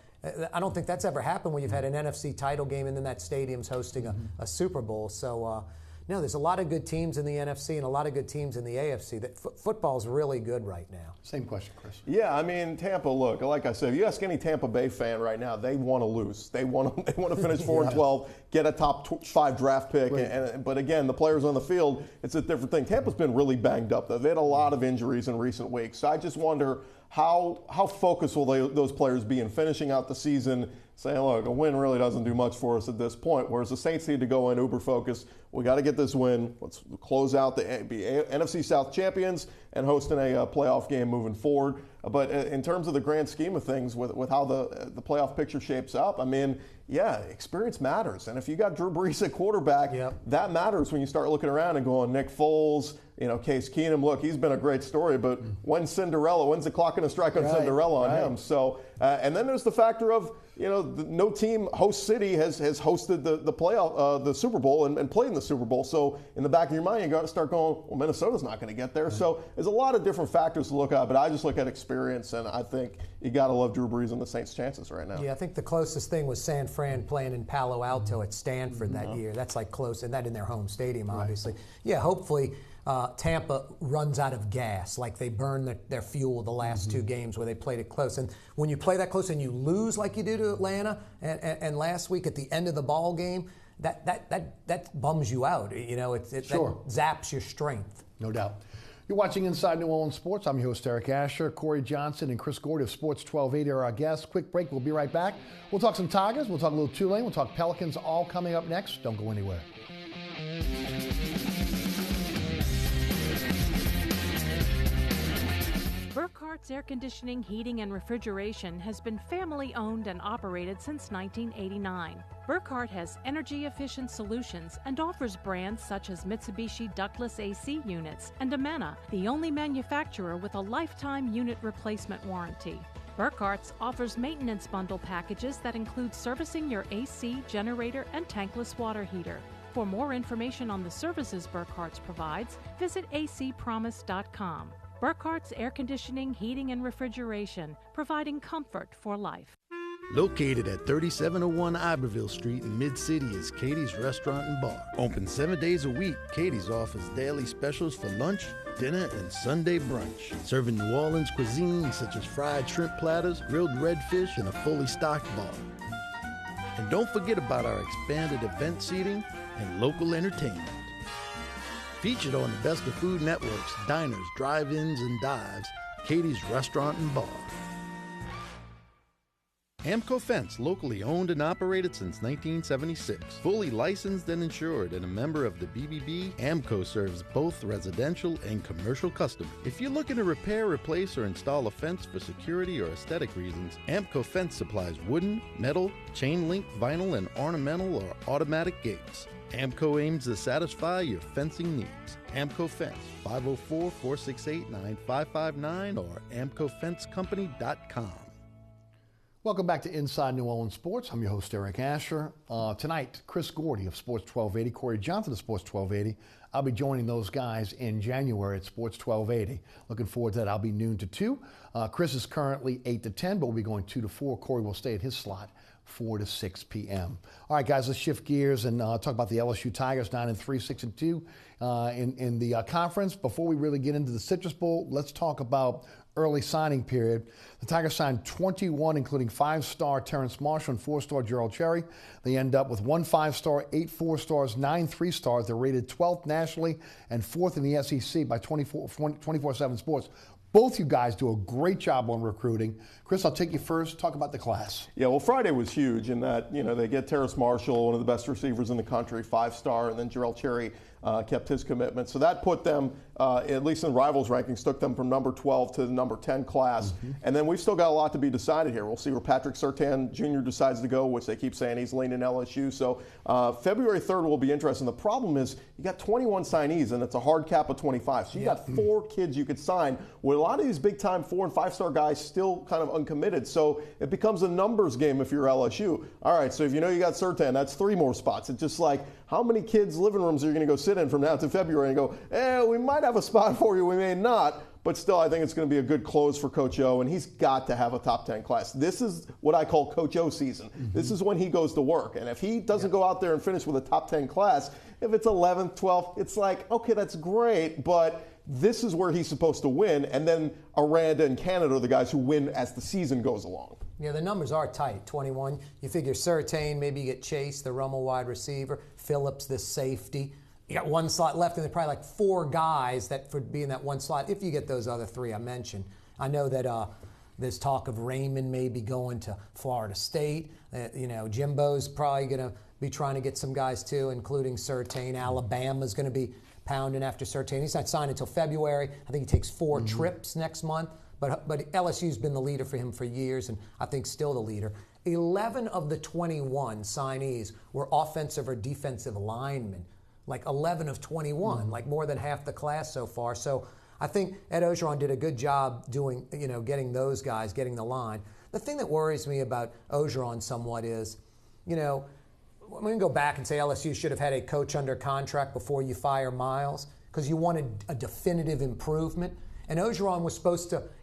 I don't think that's ever happened where you've had an NFC title game and then that stadium's hosting a Super Bowl. So, no, there's a lot of good teams in the NFC and a lot of good teams in the AFC. Football's really good right now. Same question, Chris. Yeah, I mean, Tampa, look, like I said, if you ask any Tampa Bay fan right now, they want to lose. They want to finish 4-12, get a top 5 draft pick. Right. But again, the players on the field, it's a different thing. Tampa's been really banged up, though. They had a lot of injuries in recent weeks. So I just wonder how focused will those players be in finishing out the season, saying, look, a win really doesn't do much for us at this point, whereas the Saints need to go in uber focused. We got to get this win. Let's close out the NFC South champions and hosting a playoff game moving forward. But in terms of the grand scheme of things, with how the playoff picture shapes up, I mean, yeah, experience matters. And if you got Drew Brees at quarterback, that matters when you start looking around and going, Nick Foles, Case Keenum, look, he's been a great story, but when's the clock going to strike on Cinderella on him? So, and then there's the factor of, no team, host city, has hosted the playoff, the Super Bowl and played in the Super Bowl. So in the back of your mind, you got to start going, well, Minnesota's not going to get there. So there's a lot of different factors to look at, but I just look at experience, and I think you got to love Drew Brees and the Saints' chances right now. Yeah, I think the closest thing was San Fran playing in Palo Alto at Stanford that year. That's like close, and that in their home stadium, obviously. Yeah, hopefully Tampa runs out of gas, like they burned their fuel the last 2 games where they played it close. And when you play that close and you lose like you did to Atlanta and last week at the end of the ball game, that bums you out. That zaps your strength. No doubt. You're watching Inside New Orleans Sports. I'm your host, Eric Asher. Corey Johnson and Chris Gordy of Sports 1280 are our guests. Quick break. We'll be right back. We'll talk some Tigers. We'll talk a little Tulane. We'll talk Pelicans, all coming up next. Don't go anywhere. Burkhart's Air Conditioning, Heating, and Refrigeration has been family-owned and operated since 1989. Burkhart has energy-efficient solutions and offers brands such as Mitsubishi ductless AC units and Amana, the only manufacturer with a lifetime unit replacement warranty. Burkhart's offers maintenance bundle packages that include servicing your AC, generator, and tankless water heater. For more information on the services Burkhart's provides, visit acpromise.com. Burkhart's Air Conditioning, Heating, and Refrigeration, providing comfort for life. Located at 3701 Iberville Street in Mid-City is Katie's Restaurant and Bar. Open 7 days a week, Katie's offers daily specials for lunch, dinner, and Sunday brunch. Serving New Orleans cuisine such as fried shrimp platters, grilled redfish, and a fully stocked bar. And don't forget about our expanded event seating and local entertainment. Featured on the Best of Food Network's diners, drive-ins, and dives, Katie's Restaurant and Bar. Amco Fence, locally owned and operated since 1976. Fully licensed and insured and a member of the BBB, Amco serves both residential and commercial customers. If you're looking to repair, replace, or install a fence for security or aesthetic reasons, Amco Fence supplies wooden, metal, chain link, vinyl, and ornamental or automatic gates. Amco aims to satisfy your fencing needs. Amco Fence, 504-468-9559 or amcofencecompany.com. Welcome back to Inside New Orleans Sports. I'm your host, Eric Asher. Tonight, Chris Gordy of Sports 1280, Corey Johnson of Sports 1280. I'll be joining those guys in January at Sports 1280. Looking forward to that. I'll be noon to 2. Chris is currently 8 to 10, but we'll be going 2 to 4. Corey will stay at his slot, 4 to 6 p.m. All right, guys, let's shift gears and talk about the LSU Tigers, 9-3, 6-2 in the conference. Before we really get into the Citrus Bowl, let's talk about early signing period. The Tigers signed 21, including 5-star Terrence Marshall and 4-star Gerald Cherry. They end up with 1 5-star, 8 4-stars, 9 3-stars. They're rated 12th nationally and 4th in the SEC by 24/7 Sports. Both you guys do a great job on recruiting. Chris, I'll take you first. Talk about the class. Yeah, well, Friday was huge in that, they get Terrace Marshall, one of the best receivers in the country, 5-star, and then Gerald Cherry kept his commitment. So that put them, at least in Rivals rankings, took them from number 12 to the number 10 class. Mm-hmm. And then we've still got a lot to be decided here. We'll see where Patrick Surtain Jr. decides to go, which they keep saying he's leaning LSU. So February 3rd will be interesting. The problem is you got 21 signees, and it's a hard cap of 25. So you got 4 kids you could sign, with a lot of these big-time 4- and 5-star guys still kind of uncommitted. So it becomes a numbers game if you're LSU. All right, so if you got Surtain, that's 3 more spots. It's just like, how many kids' living rooms are you going to go sit in from now to February and go, we might have a spot for you, we may not. But still, I think it's going to be a good close for Coach O, and he's got to have a top 10 class. This is what I call Coach O season. Mm-hmm. This is when he goes to work. And if he doesn't go out there and finish with a top 10 class, if it's 11th, 12th, it's like, okay, that's great, but this is where he's supposed to win. And then Aranda and Canada are the guys who win as the season goes along. Yeah, the numbers are tight, 21. You figure Surtain, maybe you get Chase, the Rummel wide receiver, Phillips, the safety. You got 1 slot left, and there's probably like 4 guys that would be in that 1 slot if you get those other 3 I mentioned. I know that there's talk of Raymond maybe going to Florida State. Jimbo's probably going to be trying to get some guys too, including Surtain. Alabama's going to be pounding after Surtain. He's not signed until February. I think he takes 4 trips next month. But LSU's been the leader for him for years, and I think still the leader. 11 of the 21 signees were offensive or defensive linemen. Like 11 of 21, like more than half the class so far. So I think Ed Orgeron did a good job doing, getting those guys, getting the line. The thing that worries me about Orgeron somewhat is, we can go back and say LSU should have had a coach under contract before you fire Miles because you wanted a definitive improvement. And Orgeron was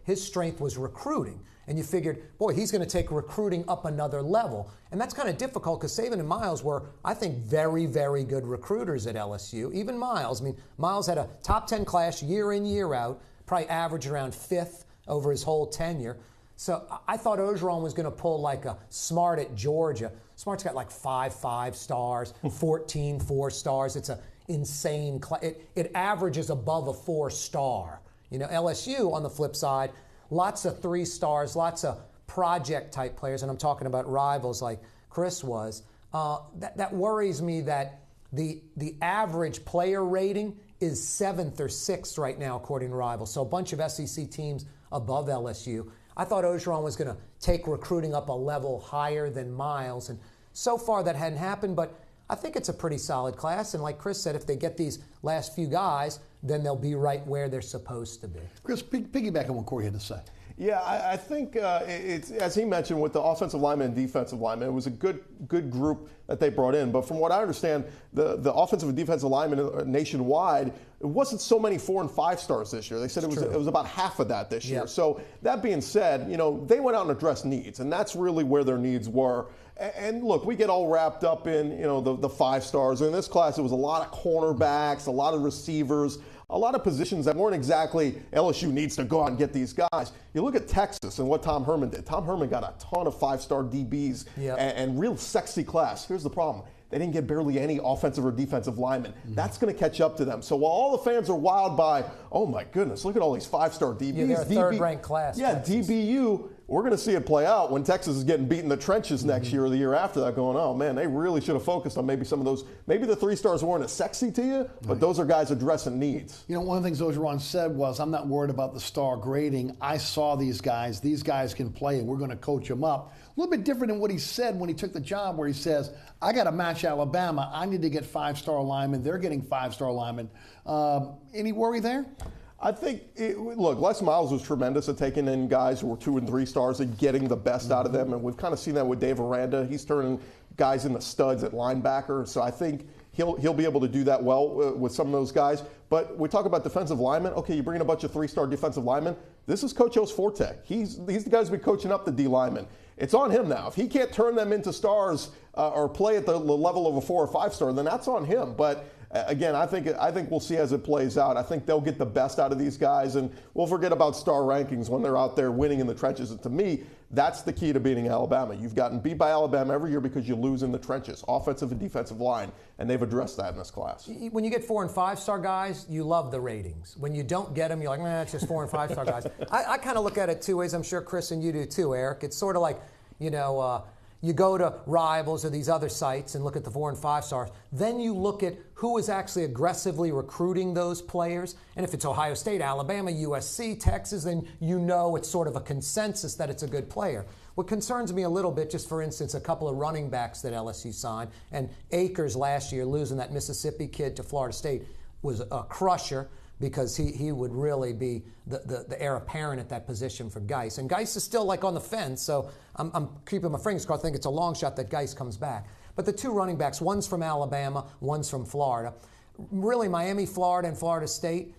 his strength was recruiting. And you figured, boy, he's going to take recruiting up another level. And that's kind of difficult because Saban and Miles were, I think, very, very good recruiters at LSU. Even Miles. I mean, Miles had a top 10 class year in, year out, probably averaged around 5th over his whole tenure. So I thought Orgeron was going to pull like a Smart at Georgia. Smart's got like 5 5-stars, 14 4-stars. It's an insane class. It averages above a 4-star. LSU, on the flip side, lots of 3-stars, lots of project-type players, and I'm talking about Rivals like Chris was. That worries me that the average player rating is 7th or 6th right now, according to Rivals. So a bunch of SEC teams above LSU. I thought Orgeron was going to take recruiting up a level higher than Miles, and so far that hadn't happened, but I think it's a pretty solid class, and like Chris said, if they get these last few guys, then they'll be right where they're supposed to be. Chris, piggyback on what Corey had to say. Yeah, I think it's, as he mentioned, with the offensive linemen and defensive linemen, it was a good group that they brought in. But from what I understand, the offensive and defensive linemen nationwide, it wasn't so many 4- and 5-stars this year. They said it was about half of that this year. So that being said, they went out and addressed needs, and that's really where their needs were. And look, we get all wrapped up in the 5-stars. In this class, it was a lot of cornerbacks, a lot of receivers, a lot of positions that weren't exactly LSU needs to go out and get these guys. You look at Texas and what Tom Herman did. Tom Herman got a ton of 5-star DBs and real sexy class. Here's the problem. They didn't get barely any offensive or defensive linemen. That's going to catch up to them. So while all the fans are wild by, oh my goodness, look at all these 5-star DBs. Yeah, they're a third-ranked class. Yeah, Texas. DBU, we're going to see it play out when Texas is getting beat in the trenches next year or the year after that, going, oh man, they really should have focused on maybe some of those. Maybe the 3-stars weren't as sexy to you, but those are guys addressing needs. One of the things Orgeron said was, I'm not worried about the star grading. I saw these guys. These guys can play, and we're going to coach them up. A little bit different than what he said when he took the job, where he says, I got to match Alabama. I need to get 5-star linemen. They're getting 5-star linemen. Any worry there? I think, look, Les Miles was tremendous at taking in guys who were 2 and 3 stars and getting the best out of them. And we've kind of seen that with Dave Aranda. He's turning guys into studs at linebacker. So I think he'll be able to do that well with some of those guys. But we talk about defensive linemen. Okay, you bring in a bunch of 3-star defensive linemen. This is Coach O's forte. He's the guy who's been coaching up the D linemen. It's on him now. If he can't turn them into stars or play at the level of a 4 or 5-star, then that's on him. But again, I think we'll see as it plays out. I think they'll get the best out of these guys, and we'll forget about star rankings when they're out there winning in the trenches. And to me, that's the key to beating Alabama. You've gotten beat by Alabama every year because you lose in the trenches, offensive and defensive line, and they've addressed that in this class. When you get 4 and 5-star guys, you love the ratings. When you don't get them, you're like, man, it's just 4 and 5-star guys. I kind of look at it 2 ways. I'm sure Chris and you do too, Eric. It's sort of like, you go to Rivals or these other sites and look at the 4 and 5 stars. Then you look at who is actually aggressively recruiting those players. And if it's Ohio State, Alabama, USC, Texas, then you know it's sort of a consensus that it's a good player. What concerns me a little bit, just for instance, a couple of running backs that LSU signed, and Akers last year losing that Mississippi kid to Florida State was a crusher, because he would really be the heir apparent at that position for Geis. And Geis is still like on the fence, so I'm keeping my fingers crossed. I think it's a long shot that Geis comes back. But the 2 running backs, one's from Alabama, one's from Florida. Really, Miami, Florida, and Florida State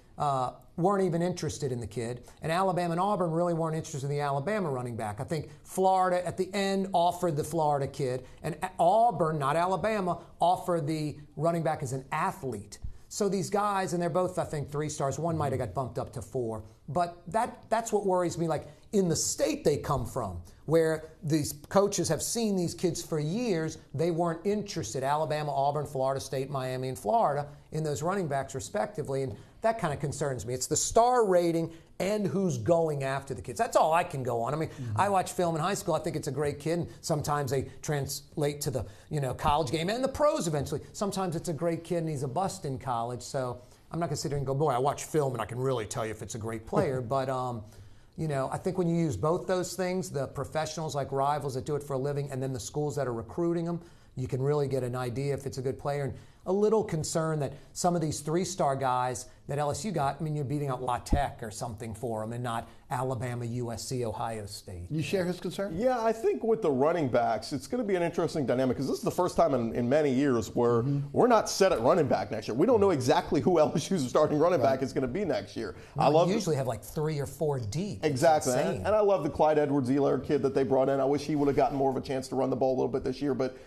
weren't even interested in the kid. And Alabama and Auburn really weren't interested in the Alabama running back. I think Florida, at the end, offered the Florida kid. And Auburn, not Alabama, offered the running back as an athlete. So these guys, and they're both, I think, 3 stars. One might have got bumped up to 4. But that's what worries me, like in the state they come from, where these coaches have seen these kids for years. They weren't interested, Alabama, Auburn, Florida State, Miami, and Florida, in those running backs respectively. And that kind of concerns me. It's the star rating and who's going after the kids. That's all I can go on. I mean, I watch film in high school. I think it's a great kid. And sometimes they translate to the college game and the pros eventually. Sometimes it's a great kid and he's a bust in college. So I'm not going to sit here and go, boy, I watch film and I can really tell you if it's a great player. But, I think when you use both those things, the professionals like Rivals that do it for a living and then the schools that are recruiting them, you can really get an idea if it's a good player. And a little concern that some of these 3-star guys that LSU got, you're beating out La Tech or something for them and not Alabama, USC, Ohio State. You share his concern? Yeah, I think with the running backs, it's going to be an interesting dynamic because this is the first time in many years where we're not set at running back next year. We don't know exactly who LSU's starting running back is going to be next year. Well, usually have like 3 or 4 deep. Exactly. And I love the Clyde Edwards-Helaire kid that they brought in. I wish he would have gotten more of a chance to run the ball a little bit this year. But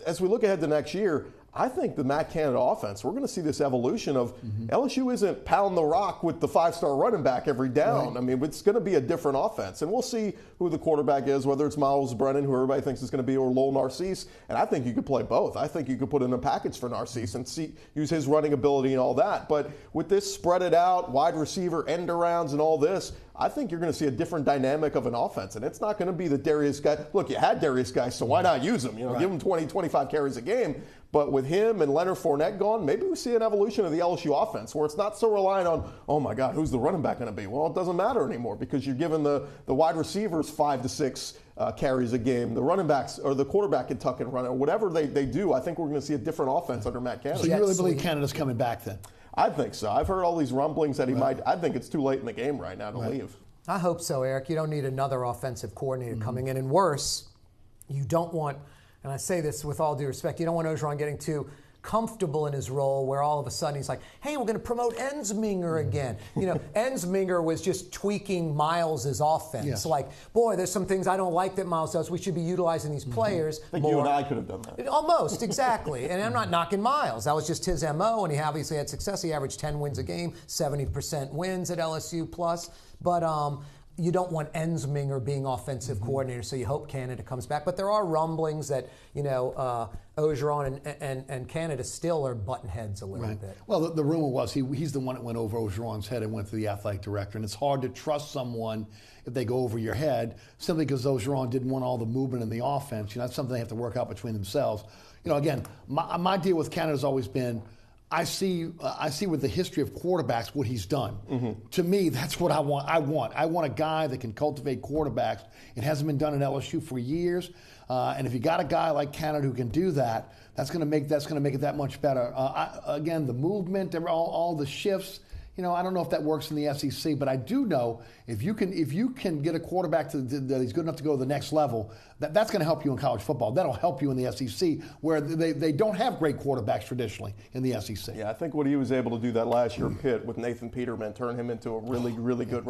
as we look ahead to next year, I think the Matt Canada offense, we're going to see this evolution of LSU isn't pound the rock with the 5-star running back every down. Right. It's going to be a different offense. And we'll see who the quarterback is, whether it's Miles Brennan, who everybody thinks is going to be, or Lowell Narcisse. And I think you could play both. I think you could put in a package for Narcisse and use his running ability and all that. But with this spread it out, wide receiver, end arounds, and all this, I think you're going to see a different dynamic of an offense. And it's not going to be the Darius guy. Look, you had Darius guys, so why not use him? Give him 20, 25 carries a game. But with him and Leonard Fournette gone, maybe we see an evolution of the LSU offense where it's not so reliant on, oh my God, who's the running back going to be? Well, it doesn't matter anymore because you're giving the wide receivers 5 to 6 carries a game. The running backs or the quarterback can tuck and run, or whatever they do. I think we're going to see a different offense under Matt Canada. So you really believe Canada's coming back then? I think so. I've heard all these rumblings that he might. I think it's too late in the game right now to leave. I hope so, Eric. You don't need another offensive coordinator coming in. And worse, you don't want, and I say this with all due respect, you don't want Orgeron getting too comfortable in his role where all of a sudden he's like, hey, we're going to promote Ensminger again. Ensminger was just tweaking Miles' offense. Yes. Like, boy, there's some things I don't like that Miles does. We should be utilizing these players I think more. you and I could have done that. Almost, exactly. And I'm not knocking Miles. That was just his MO, and he obviously had success. He averaged 10 wins a game, 70% wins at LSU plus. But you don't want Ensminger being offensive coordinator, so you hope Canada comes back. But there are rumblings that, Orgeron and Canada still are button heads a little bit. Well, the rumor was he's the one that went over Orgeron's head and went to the athletic director. And it's hard to trust someone if they go over your head simply because Orgeron didn't want all the movement in the offense. That's something they have to work out between themselves. Again, my deal with Canada has always been, I see with the history of quarterbacks what he's done. To me, that's what I want. I want a guy that can cultivate quarterbacks. It hasn't been done in LSU for years. And if you got a guy like Canada who can do that, that's going to make it that much better. Again, the movement, all the shifts. I don't know if that works in the SEC, but I do know if you can get a quarterback that he's good enough to go to the next level, that's going to help you in college football. That'll help you in the SEC, where they don't have great quarterbacks traditionally in the SEC. Yeah, I think what he was able to do that last year, Pitt, with Nathan Peterman, turn him into a really, really good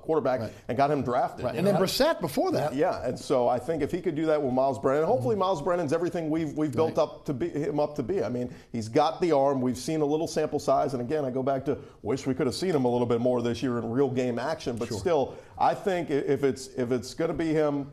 quarterback and got him drafted. Right. And then Brissett before that. Yeah, and so I think if he could do that with Miles Brennan, hopefully Miles Brennan's everything we've built him up to be. I mean, he's got the arm. We've seen a little sample size, and again, I go back to wish we could have seen him a little bit more this year in real game action. But still, I think if it's going to be him,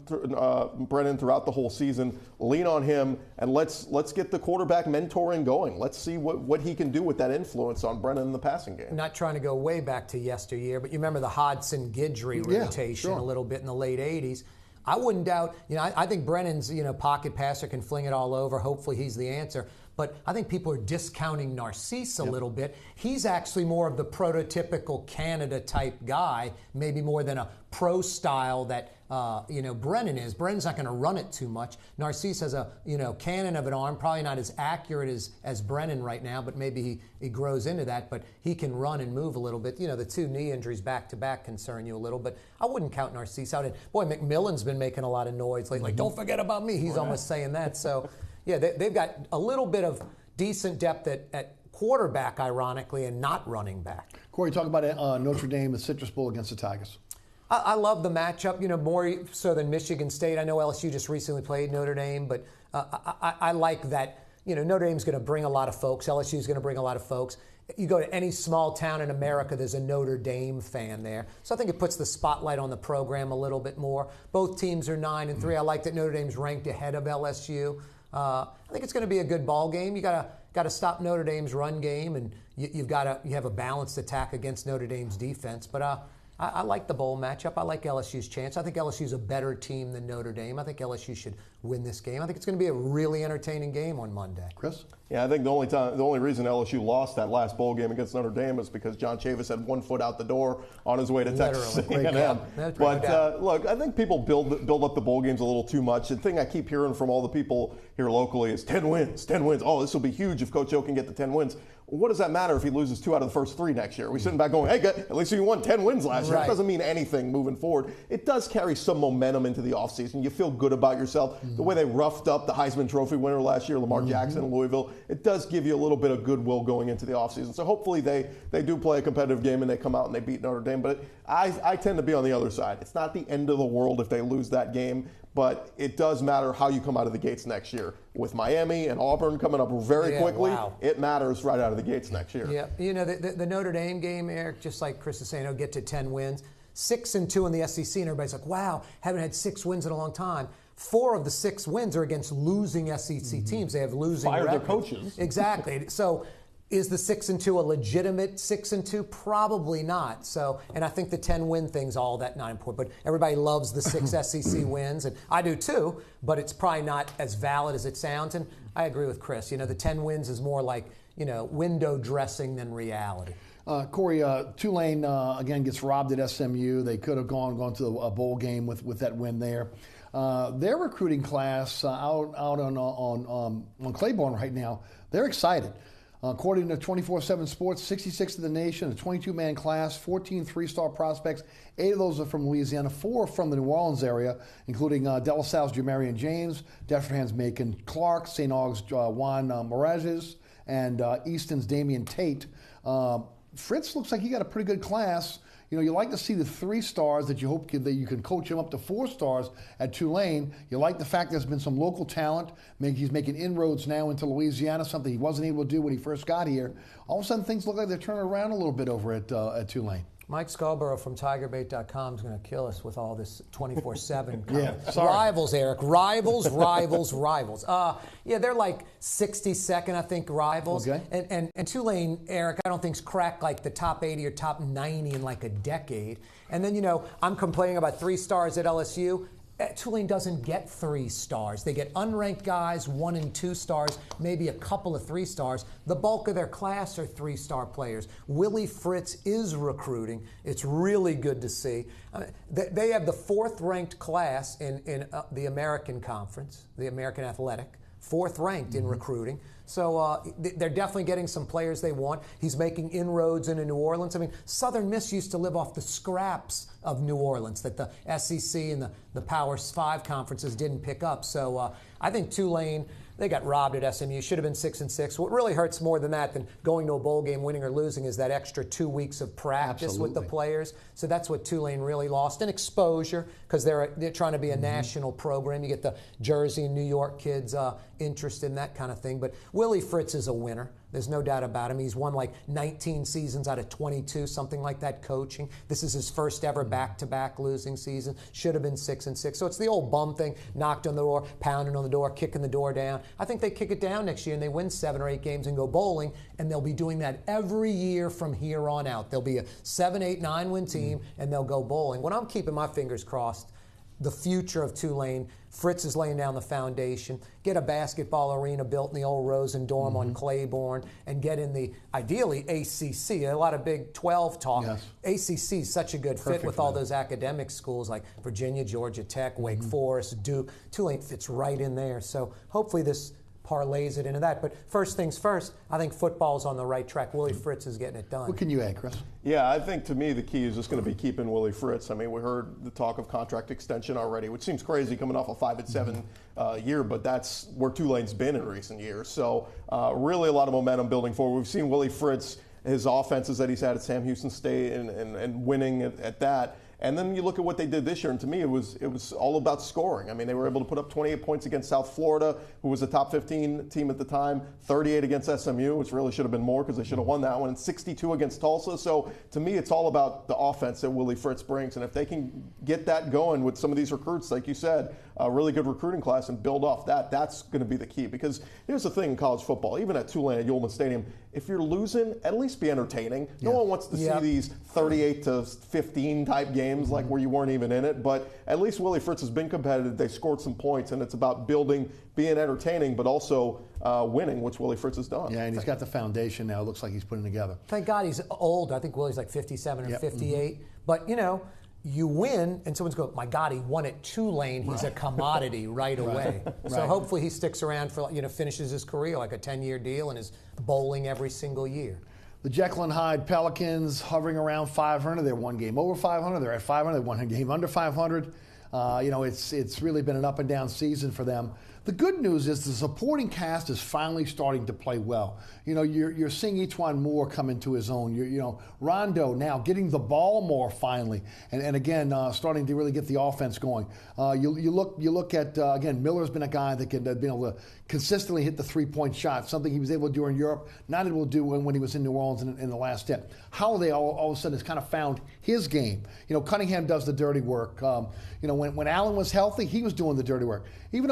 Brennan, throughout the whole season, lean on him, and let's get the quarterback mentoring going. Let's see what he can do with that influence on Brennan in the passing game. Not trying to go way back to yesteryear, but you remember the Hodson-Guidry rotation a little bit in the late 80s. I wouldn't doubt, I think Brennan's, pocket passer, can fling it all over. Hopefully he's the answer. But I think people are discounting Narcisse a little bit. He's actually more of the prototypical Canada-type guy, maybe more than a pro style that, Brennan is. Brennan's not going to run it too much. Narcisse has a, cannon of an arm, probably not as accurate as Brennan right now, but maybe he grows into that. But he can run and move a little bit. The 2 knee injuries back-to-back concern you a little, but I wouldn't count Narcisse out. And boy, McMillan's been making a lot of noise lately. Like, don't forget about me. He's almost saying that. So, yeah, they've got a little bit of decent depth at quarterback, ironically, and not running back. Corey, talk about Notre Dame, the Citrus Bowl against the Tigers. I love the matchup, more so than Michigan State. I know LSU just recently played Notre Dame, but I like that. Notre Dame's going to bring a lot of folks. LSU's going to bring a lot of folks. You go to any small town in America, there's a Notre Dame fan there. So I think it puts the spotlight on the program a little bit more. Both teams are 9-3. I like that Notre Dame's ranked ahead of LSU. I think it's going to be a good ball game. You got to stop Notre Dame's run game, and you have a balanced attack against Notre Dame's defense. But I like the bowl matchup. I like LSU's chance. I think LSU's a better team than Notre Dame. I think LSU should win this game. I think it's going to be a really entertaining game on Monday. Chris? Yeah, I think the only reason LSU lost that last bowl game against Notre Dame is because John Chavis had 1 foot out the door on his way to Texas A&M. But look, I think people build up the bowl games a little too much. The thing I keep hearing from all the people here locally is 10 wins, 10 wins. Oh, this will be huge if Coach O can get the 10 wins. What does that matter if he loses 2 out of the first 3 next year? We're sitting back going, hey, at least you won 10 wins last year. It doesn't mean anything moving forward. It does carry some momentum into the offseason. You feel good about yourself. The way they roughed up the Heisman Trophy winner last year, Lamar Jackson in Louisville, it does give you a little bit of goodwill going into the offseason. So hopefully they do play a competitive game and they come out and they beat Notre Dame. But I tend to be on the other side. It's not the end of the world if they lose that game, but it does matter how you come out of the gates next year. With Miami and Auburn coming up very quickly, it matters right out of the gates next year. Yeah, the Notre Dame game, Eric, just like Chris is saying, get to 10 wins. 6-2 in the SEC, and everybody's like, wow, haven't had 6 wins in a long time. 4 of the 6 wins are against losing SEC teams. They have losing records. Fire their coaches. Exactly. So is the 6-2 a legitimate 6-2? Probably not. So, and I think the 10-win thing's all that not important. But everybody loves the 6 SEC wins, and I do too. But it's probably not as valid as it sounds. And I agree with Chris. The 10 wins is more like window dressing than reality. Corey, Tulane again gets robbed at SMU. They could have gone to a bowl game with that win there. Their recruiting class out on Claiborne right now, they're excited. According to 24/7 Sports, 66 in the nation, a 22-man class, 14 3-star prospects. 8 of those are from Louisiana, 4 from the New Orleans area, including De La Salle's Jamarian James, Deffern's Macon Clark, St. Aug's Juan Morages, and Easton's Damian Tate. Fritz looks like he got a pretty good class. You like to see the 3 stars that you hope that you can coach him up to 4 stars at Tulane. You like the fact there's been some local talent. He's making inroads now into Louisiana, something he wasn't able to do when he first got here. All of a sudden, things look like they're turning around a little bit over at Tulane. Mike Scarborough from TigerBait.com is going to kill us with all this 24/7. Rivals, Eric. Rivals. They're like 62nd, I think, rivals. Okay. And Tulane, Eric, I don't think's cracked like the top 80 or top 90 in like a decade. And then, I'm complaining about 3 stars at LSU. Tulane doesn't get 3 stars. They get unranked guys, 1 and 2 stars, maybe a couple of 3 stars. The bulk of their class are 3-star players. Willie Fritz is recruiting. It's really good to see. They have the 4th ranked class in the American Conference, the American Athletic. 4th ranked in recruiting. So they're definitely getting some players they want. He's making inroads into New Orleans. I mean, Southern Miss used to live off the scraps of New Orleans that the SEC and the Power 5 conferences didn't pick up. So I think Tulane, they got robbed at SMU. Should have been 6-6. What really hurts more than that, than going to a bowl game, winning or losing, is that extra 2 weeks of practice with the players. So that's what Tulane really lost. And exposure, because they're trying to be a national program. You get the Jersey and New York kids interested in that kind of thing. But Willie Fritz is a winner. There's no doubt about him. He's won like 19 seasons out of 22, something like that, coaching. This is his first ever back-to-back losing season. Should have been 6-6. So it's the old bum thing, knocked on the door, pounding on the door, kicking the door down. I think they kick it down next year and they win 7 or 8 games and go bowling, and they'll be doing that every year from here on out. There'll be a 7, 8, 9 win team, and they'll go bowling. When I'm keeping my fingers crossed, the future of Tulane, Fritz is laying down the foundation, get a basketball arena built in the old Rosen Dorm on Claiborne, and get in the, ideally, ACC. A lot of Big 12 talk. Yes. ACC is such a good fit with all those academic schools like Virginia, Georgia Tech, Wake Forest, Duke. Tulane fits right in there. So hopefully this parlays it into that. But first things first, I think football's on the right track. Willie Fritz is getting it done. What can you add, Chris? Yeah, I think to me the key is just going to be keeping Willie Fritz. I mean, we heard the talk of contract extension already, which seems crazy coming off a 5-7 year, but that's where Tulane's been in recent years. So really a lot of momentum building forward. We've seen Willie Fritz, his offenses that he's had at Sam Houston State and winning at that. And then you look at what they did this year, and to me it was all about scoring. I mean, they were able to put up 28 points against South Florida, who was a top 15 team at the time, 38 against SMU, which really should have been more because they should have won that one, and 62 against Tulsa. So to me, it's all about the offense that Willie Fritz brings. And if they can get that going with some of these recruits, like you said, a really good recruiting class, and build off that, that's going to be the key. Because here's the thing in college football, even at Tulane at Ullman Stadium, if you're losing, at least be entertaining. No one wants to see these 38-15 type games like where you weren't even in it. But at least Willie Fritz has been competitive. They scored some points, and it's about building, being entertaining, but also winning, which Willie Fritz has done. Yeah, and he's got the foundation now. It looks like he's putting together. Thank God he's old. I think Willie's like 57 or 58. But, you know, you win, and someone's going, my God, he won at Tulane. He's a commodity right away. So hopefully he sticks around for, finishes his career like a 10-year deal and is bowling every single year. The Jekyll and Hyde Pelicans hovering around 500. They're one game over 500. They're at 500. They won a game under 500. It's really been an up and down season for them. The good news is the supporting cast is finally starting to play well. You're seeing E'Twaun Moore come into his own. Rondo now getting the ball more finally, and again starting to really get the offense going. You look at again, Miller's been a guy that can be able to consistently hit the 3-point shot, something he was able to do in Europe, not able to do when he was in New Orleans in the last step. Holiday all of a sudden has kind of found his game. Cunningham does the dirty work. When Allen was healthy, he was doing the dirty work. Even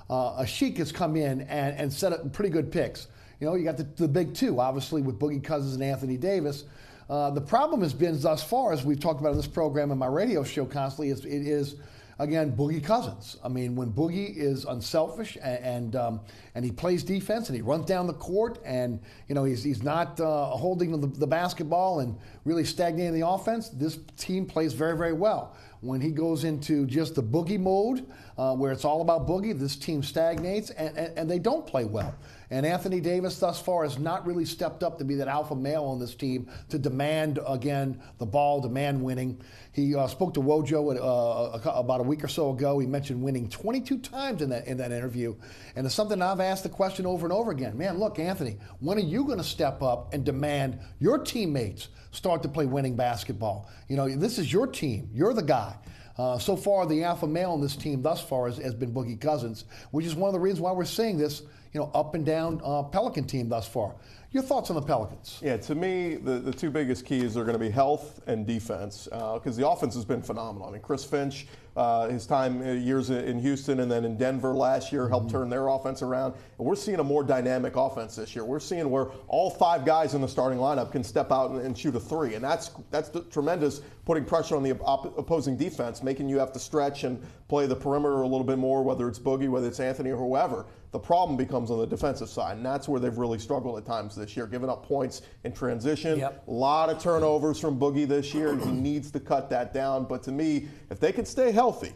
Ashik has come in and set up pretty good picks. You got the big two, obviously, with Boogie Cousins and Anthony Davis. The problem has been thus far, as we've talked about in this program and my radio show constantly, it is again, Boogie Cousins. I mean, when Boogie is unselfish and he plays defense and he runs down the court and, he's not holding the basketball and really stagnating the offense, this team plays very, very well. When he goes into just the Boogie mode, where it's all about Boogie, this team stagnates and they don't play well. And Anthony Davis thus far has not really stepped up to be that alpha male on this team to demand, again, the ball, demand winning. He spoke to Wojo about a week or so ago. He mentioned winning 22 times in that interview. And it's something I've asked the question over and over again. Man, look, Anthony, when are you going to step up and demand your teammates start to play winning basketball? This is your team. You're the guy. So far, the alpha male on this team thus far has been Boogie Cousins, which is one of the reasons why we're seeing this, up and down Pelican team thus far. Your thoughts on the Pelicans? Yeah, to me, the two biggest keys are going to be health and defense, because the offense has been phenomenal. I mean, Chris Finch, his years in Houston and then in Denver last year helped turn their offense around. And we're seeing a more dynamic offense this year. We're seeing where all 5 guys in the starting lineup can step out and shoot a 3. And that's tremendous, putting pressure on the opposing defense, making you have to stretch and play the perimeter a little bit more, whether it's Boogie, whether it's Anthony, or whoever. The problem becomes on the defensive side, and that's where they've really struggled at times this year, giving up points in transition. A lot of turnovers from Boogie this year. He needs to cut that down. But to me, if they can stay healthy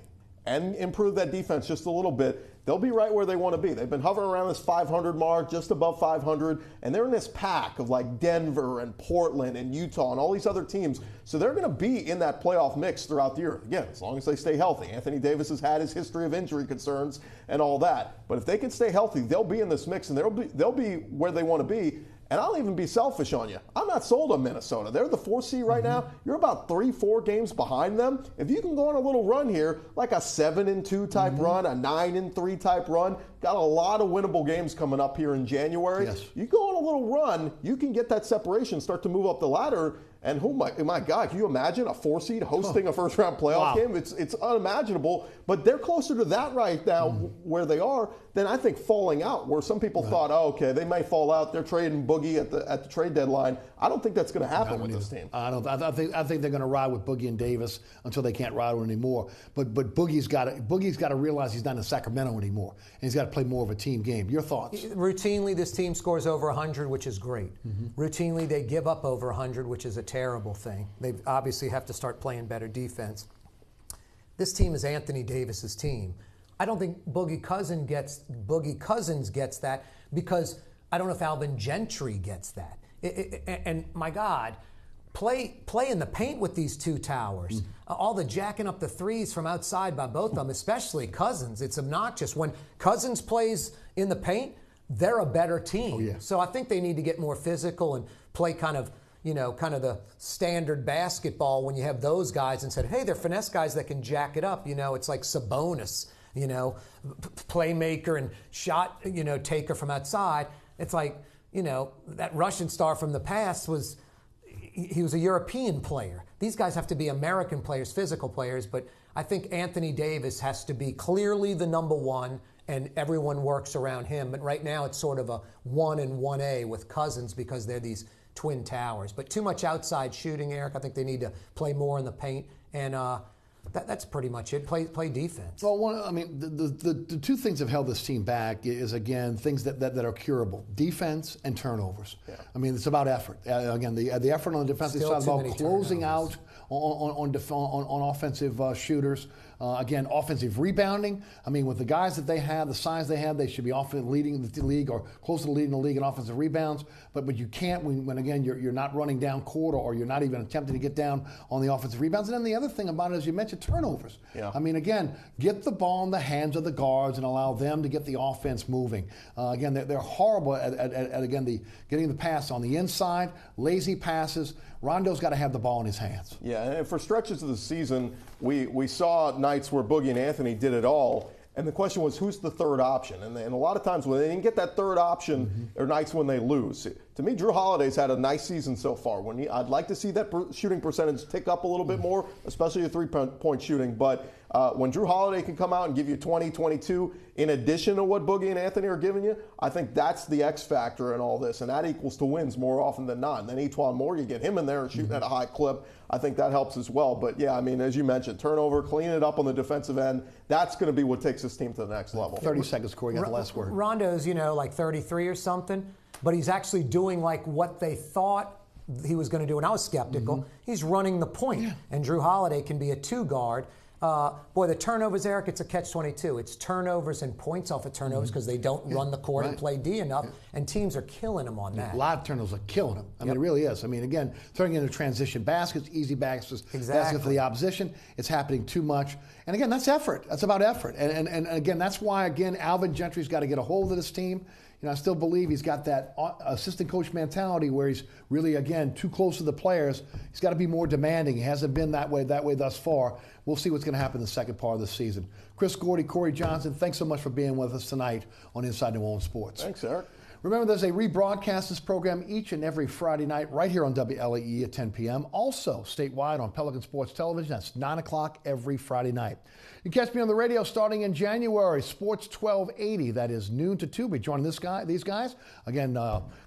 and improve that defense just a little bit, they'll be right where they want to be. They've been hovering around this 500 mark, just above 500, and they're in this pack of like Denver and Portland and Utah and all these other teams. So they're going to be in that playoff mix throughout the year. Again, as long as they stay healthy. Anthony Davis has had his history of injury concerns and all that. But if they can stay healthy, they'll be in this mix, and they'll be where they want to be. And I'll even be selfish on you. I'm not sold on Minnesota. They're the 4th seed right now. You're about 3-4 games behind them. If you can go on a little run here, like a 7-2 type run, a 9-3 type run, got a lot of winnable games coming up here in January. Yes. You go on a little run, you can get that separation, start to move up the ladder. And my God, can you imagine a 4 seed hosting a first-round playoff game? It's unimagiable. But they're closer to that right now where they are than I think falling out, where some people thought, oh, okay, they may fall out. They're trading Boogie at the trade deadline. I don't think that's going to happen with this team. I think they're going to ride with Boogie and Davis until they can't ride with anymore. But Boogie's got to realize he's not in Sacramento anymore, and he's got to play more of a team game. Your thoughts? Routinely, this team scores over 100, which is great. Routinely, they give up over 100, which is a terrible thing. They obviously have to start playing better defense. This team is Anthony Davis's team. I don't think Boogie Cousins gets that, because I don't know if Alvin Gentry gets that. And my God, play in the paint with these two towers. All the jacking up the threes from outside by both of them, especially Cousins. It's obnoxious. When Cousins plays in the paint, they're a better team. Oh, yeah. So I think they need to get more physical and play kind of the standard basketball when you have those guys, and said, hey, they're finesse guys that can jack it up. It's like Sabonis, playmaker and shot, taker from outside. It's like, that Russian star from the past he was a European player. These guys have to be American players, physical players, but I think Anthony Davis has to be clearly the number one, and everyone works around him. But right now it's sort of a 1 and 1A with Cousins, because they're these twin towers. But too much outside shooting, Eric. I think they need to play more in the paint, and that's pretty much it. Play defense. Well, the two things that have held this team back is, again, things that are curable: defense and turnovers. Yeah. I mean, it's about effort. Again, the effort on the defensive side is about closing out on offensive shooters. Again, offensive rebounding. I mean, with the guys that they have, the size they have, they should be leading the league or close to leading the league in offensive rebounds. But you can't when again, you're not running down court, or you're not even attempting to get down on the offensive rebounds. And then the other thing about it, as you mentioned, turnovers. Yeah. I mean, again, get the ball in the hands of the guards and allow them to get the offense moving. Again, they're horrible at getting the pass on the inside, lazy passes. Rondo's got to have the ball in his hands. Yeah, and for stretches of the season, we saw nights where Boogie and Anthony did it all. And the question was, who's the third option? And a lot of times when they didn't get that third option, are nights when they lose. To me, Drew Holiday's had a nice season so far. I'd like to see that shooting percentage tick up a little bit more, especially the three-point shooting. But when Drew Holiday can come out and give you 20, 22, in addition to what Boogie and Anthony are giving you, I think that's the X factor in all this. And that equals to wins more often than not. And then Etuan Moore, you get him in there and shooting at a high clip. I think that helps as well. But, yeah, I mean, as you mentioned, turnover, clean it up on the defensive end. That's going to be what takes this team to the next level. 30 seconds, Corey, got the last word. Rondo's, like 33 or something, but he's actually doing like what they thought he was going to do, and I was skeptical. He's running the point, and Drew Holiday can be a two-guard. The turnovers, Eric, it's a catch-22. It's turnovers and points off of turnovers because they don't run the court and play D enough, and teams are killing them on that. A lot of turnovers are killing them. I mean, it really is. I mean, again, throwing into transition baskets, easy baskets for the opposition. It's happening too much. And again, that's effort. That's about effort. And again, that's why, again, Alvin Gentry's got to get a hold of this team. I still believe he's got that assistant coach mentality where he's really, again, too close to the players. He's got to be more demanding. He hasn't been that way thus far. We'll see what's going to happen in the second part of the season. Chris Gordy, Corey Johnson, thanks so much for being with us tonight on Inside New Orleans Sports. Thanks, Eric. Remember, there's a rebroadcast of this program each and every Friday night right here on WLAE at 10 p.m. Also, statewide on Pelican Sports Television. That's 9 o'clock every Friday night. You can catch me on the radio starting in January, Sports 1280. That is noon to 2. Be joining these guys. Again,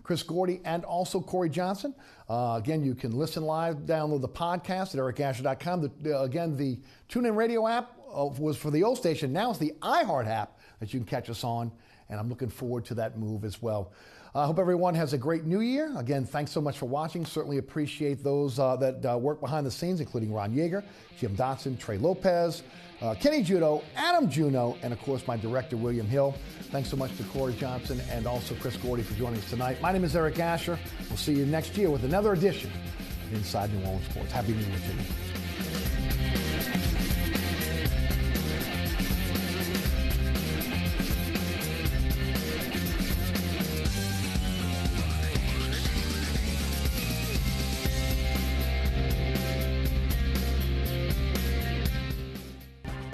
Chris Gordy and also Corey Johnson. Again, you can listen live, download the podcast at ericasher.com. Again, the TuneIn Radio app was for the old station. Now it's the iHeart app that you can catch us on. And I'm looking forward to that move as well. I hope everyone has a great new year. Again, thanks so much for watching. Certainly appreciate those that work behind the scenes, including Ron Yeager, Jim Dotson, Trey Lopez, Kenny Judo, Adam Juno, and of course my director, William Hill. Thanks so much to Corey Johnson and also Chris Gordy for joining us tonight. My name is Eric Asher. We'll see you next year with another edition of Inside New Orleans Sports. Happy New Year to you.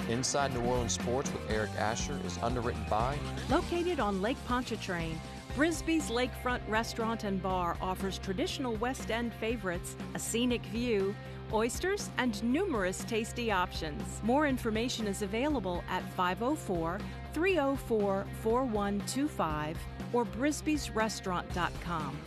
Inside New Orleans Sports with Eric Asher is underwritten by... Located on Lake Pontchartrain, Brisbee's Lakefront Restaurant and Bar offers traditional West End favorites, a scenic view, oysters, and numerous tasty options. More information is available at 504-304-4125 or brisbeesrestaurant.com.